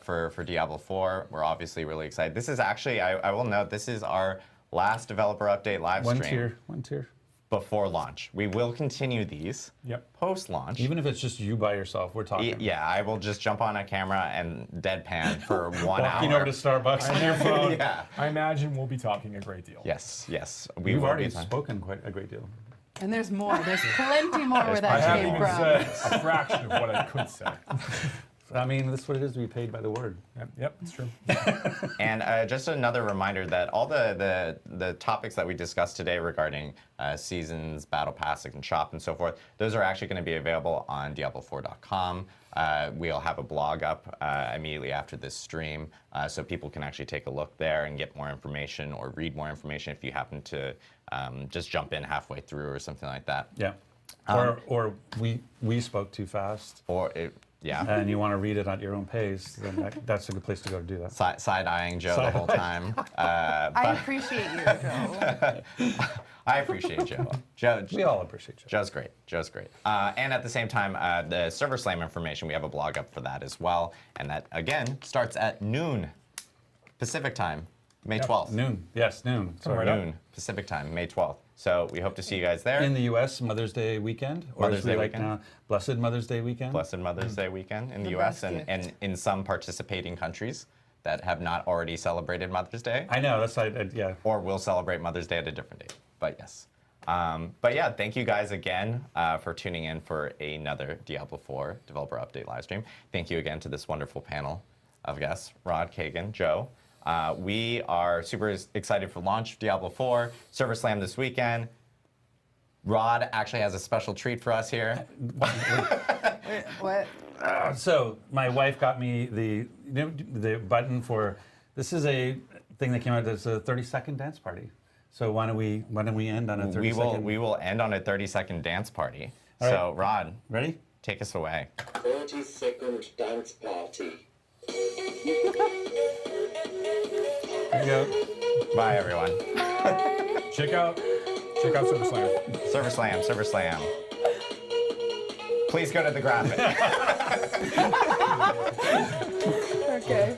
for Diablo 4. We're obviously really excited. This is actually, I will note, this is our last developer update live stream. One tier. Before launch. We will continue these post-launch. Even if it's just you by yourself, we're talking. Yeah, I will just jump on a camera and deadpan for 1 hour. Walking over to Starbucks on your phone. Yeah. I imagine we'll be talking a great deal. Yes. We've already spoken quite a great deal. And there's more. There's plenty more where I that haven't came even from. said a fraction of what I could say. I mean, that's what it is to be paid by the word. Yep, it's true. And just another reminder that all the topics that we discussed today regarding seasons, battle pass, and shop, and so forth, those are actually going to be available on Diablo4.com. We'll have a blog up immediately after this stream, so people can actually take a look there and get more information or read more information if you happen to just jump in halfway through or something like that. Yeah. Or we spoke too fast. Yeah. and you want to read it at your own pace, then that's a good place to go to do that. Side-eyeing Joe the whole time. I appreciate you, Joe. I appreciate Joe. We all appreciate Joe. Joe's great. Joe's great. And at the same time, the Server Slam information, we have a blog up for that as well. And that, again, starts at noon Pacific time, May 12th. Noon. Yes, noon. So right Noon Pacific time, May 12th. So we hope to see you guys there. In the U.S., Mother's Day weekend. Or Mother's as we Day like weekend. now, Blessed Mother's Day weekend. Blessed Mother's Day weekend in the The U.S. best and in some participating countries that have not already celebrated Mother's Day. I know, that's yeah. Or will celebrate Mother's Day at a different date. But yes. But yeah, thank you guys again for tuning in for another Diablo 4 developer update live stream. Thank you again to this wonderful panel of guests, Rod, Kagan, Joe. We are super excited for launch of Diablo 4, Server Slam this weekend. Rod actually has a special treat for us here. What? So my wife got me the button for, this is a thing that came out that's a 30-second dance party. So why don't we end on a 30-second? We will end on a 30-second dance party. All right. So Rod, Ready? take us away. 30-second dance party. Here you go. Bye everyone. Check out Server Slam. Server Slam, Server Slam. Please go to the graphic. Okay.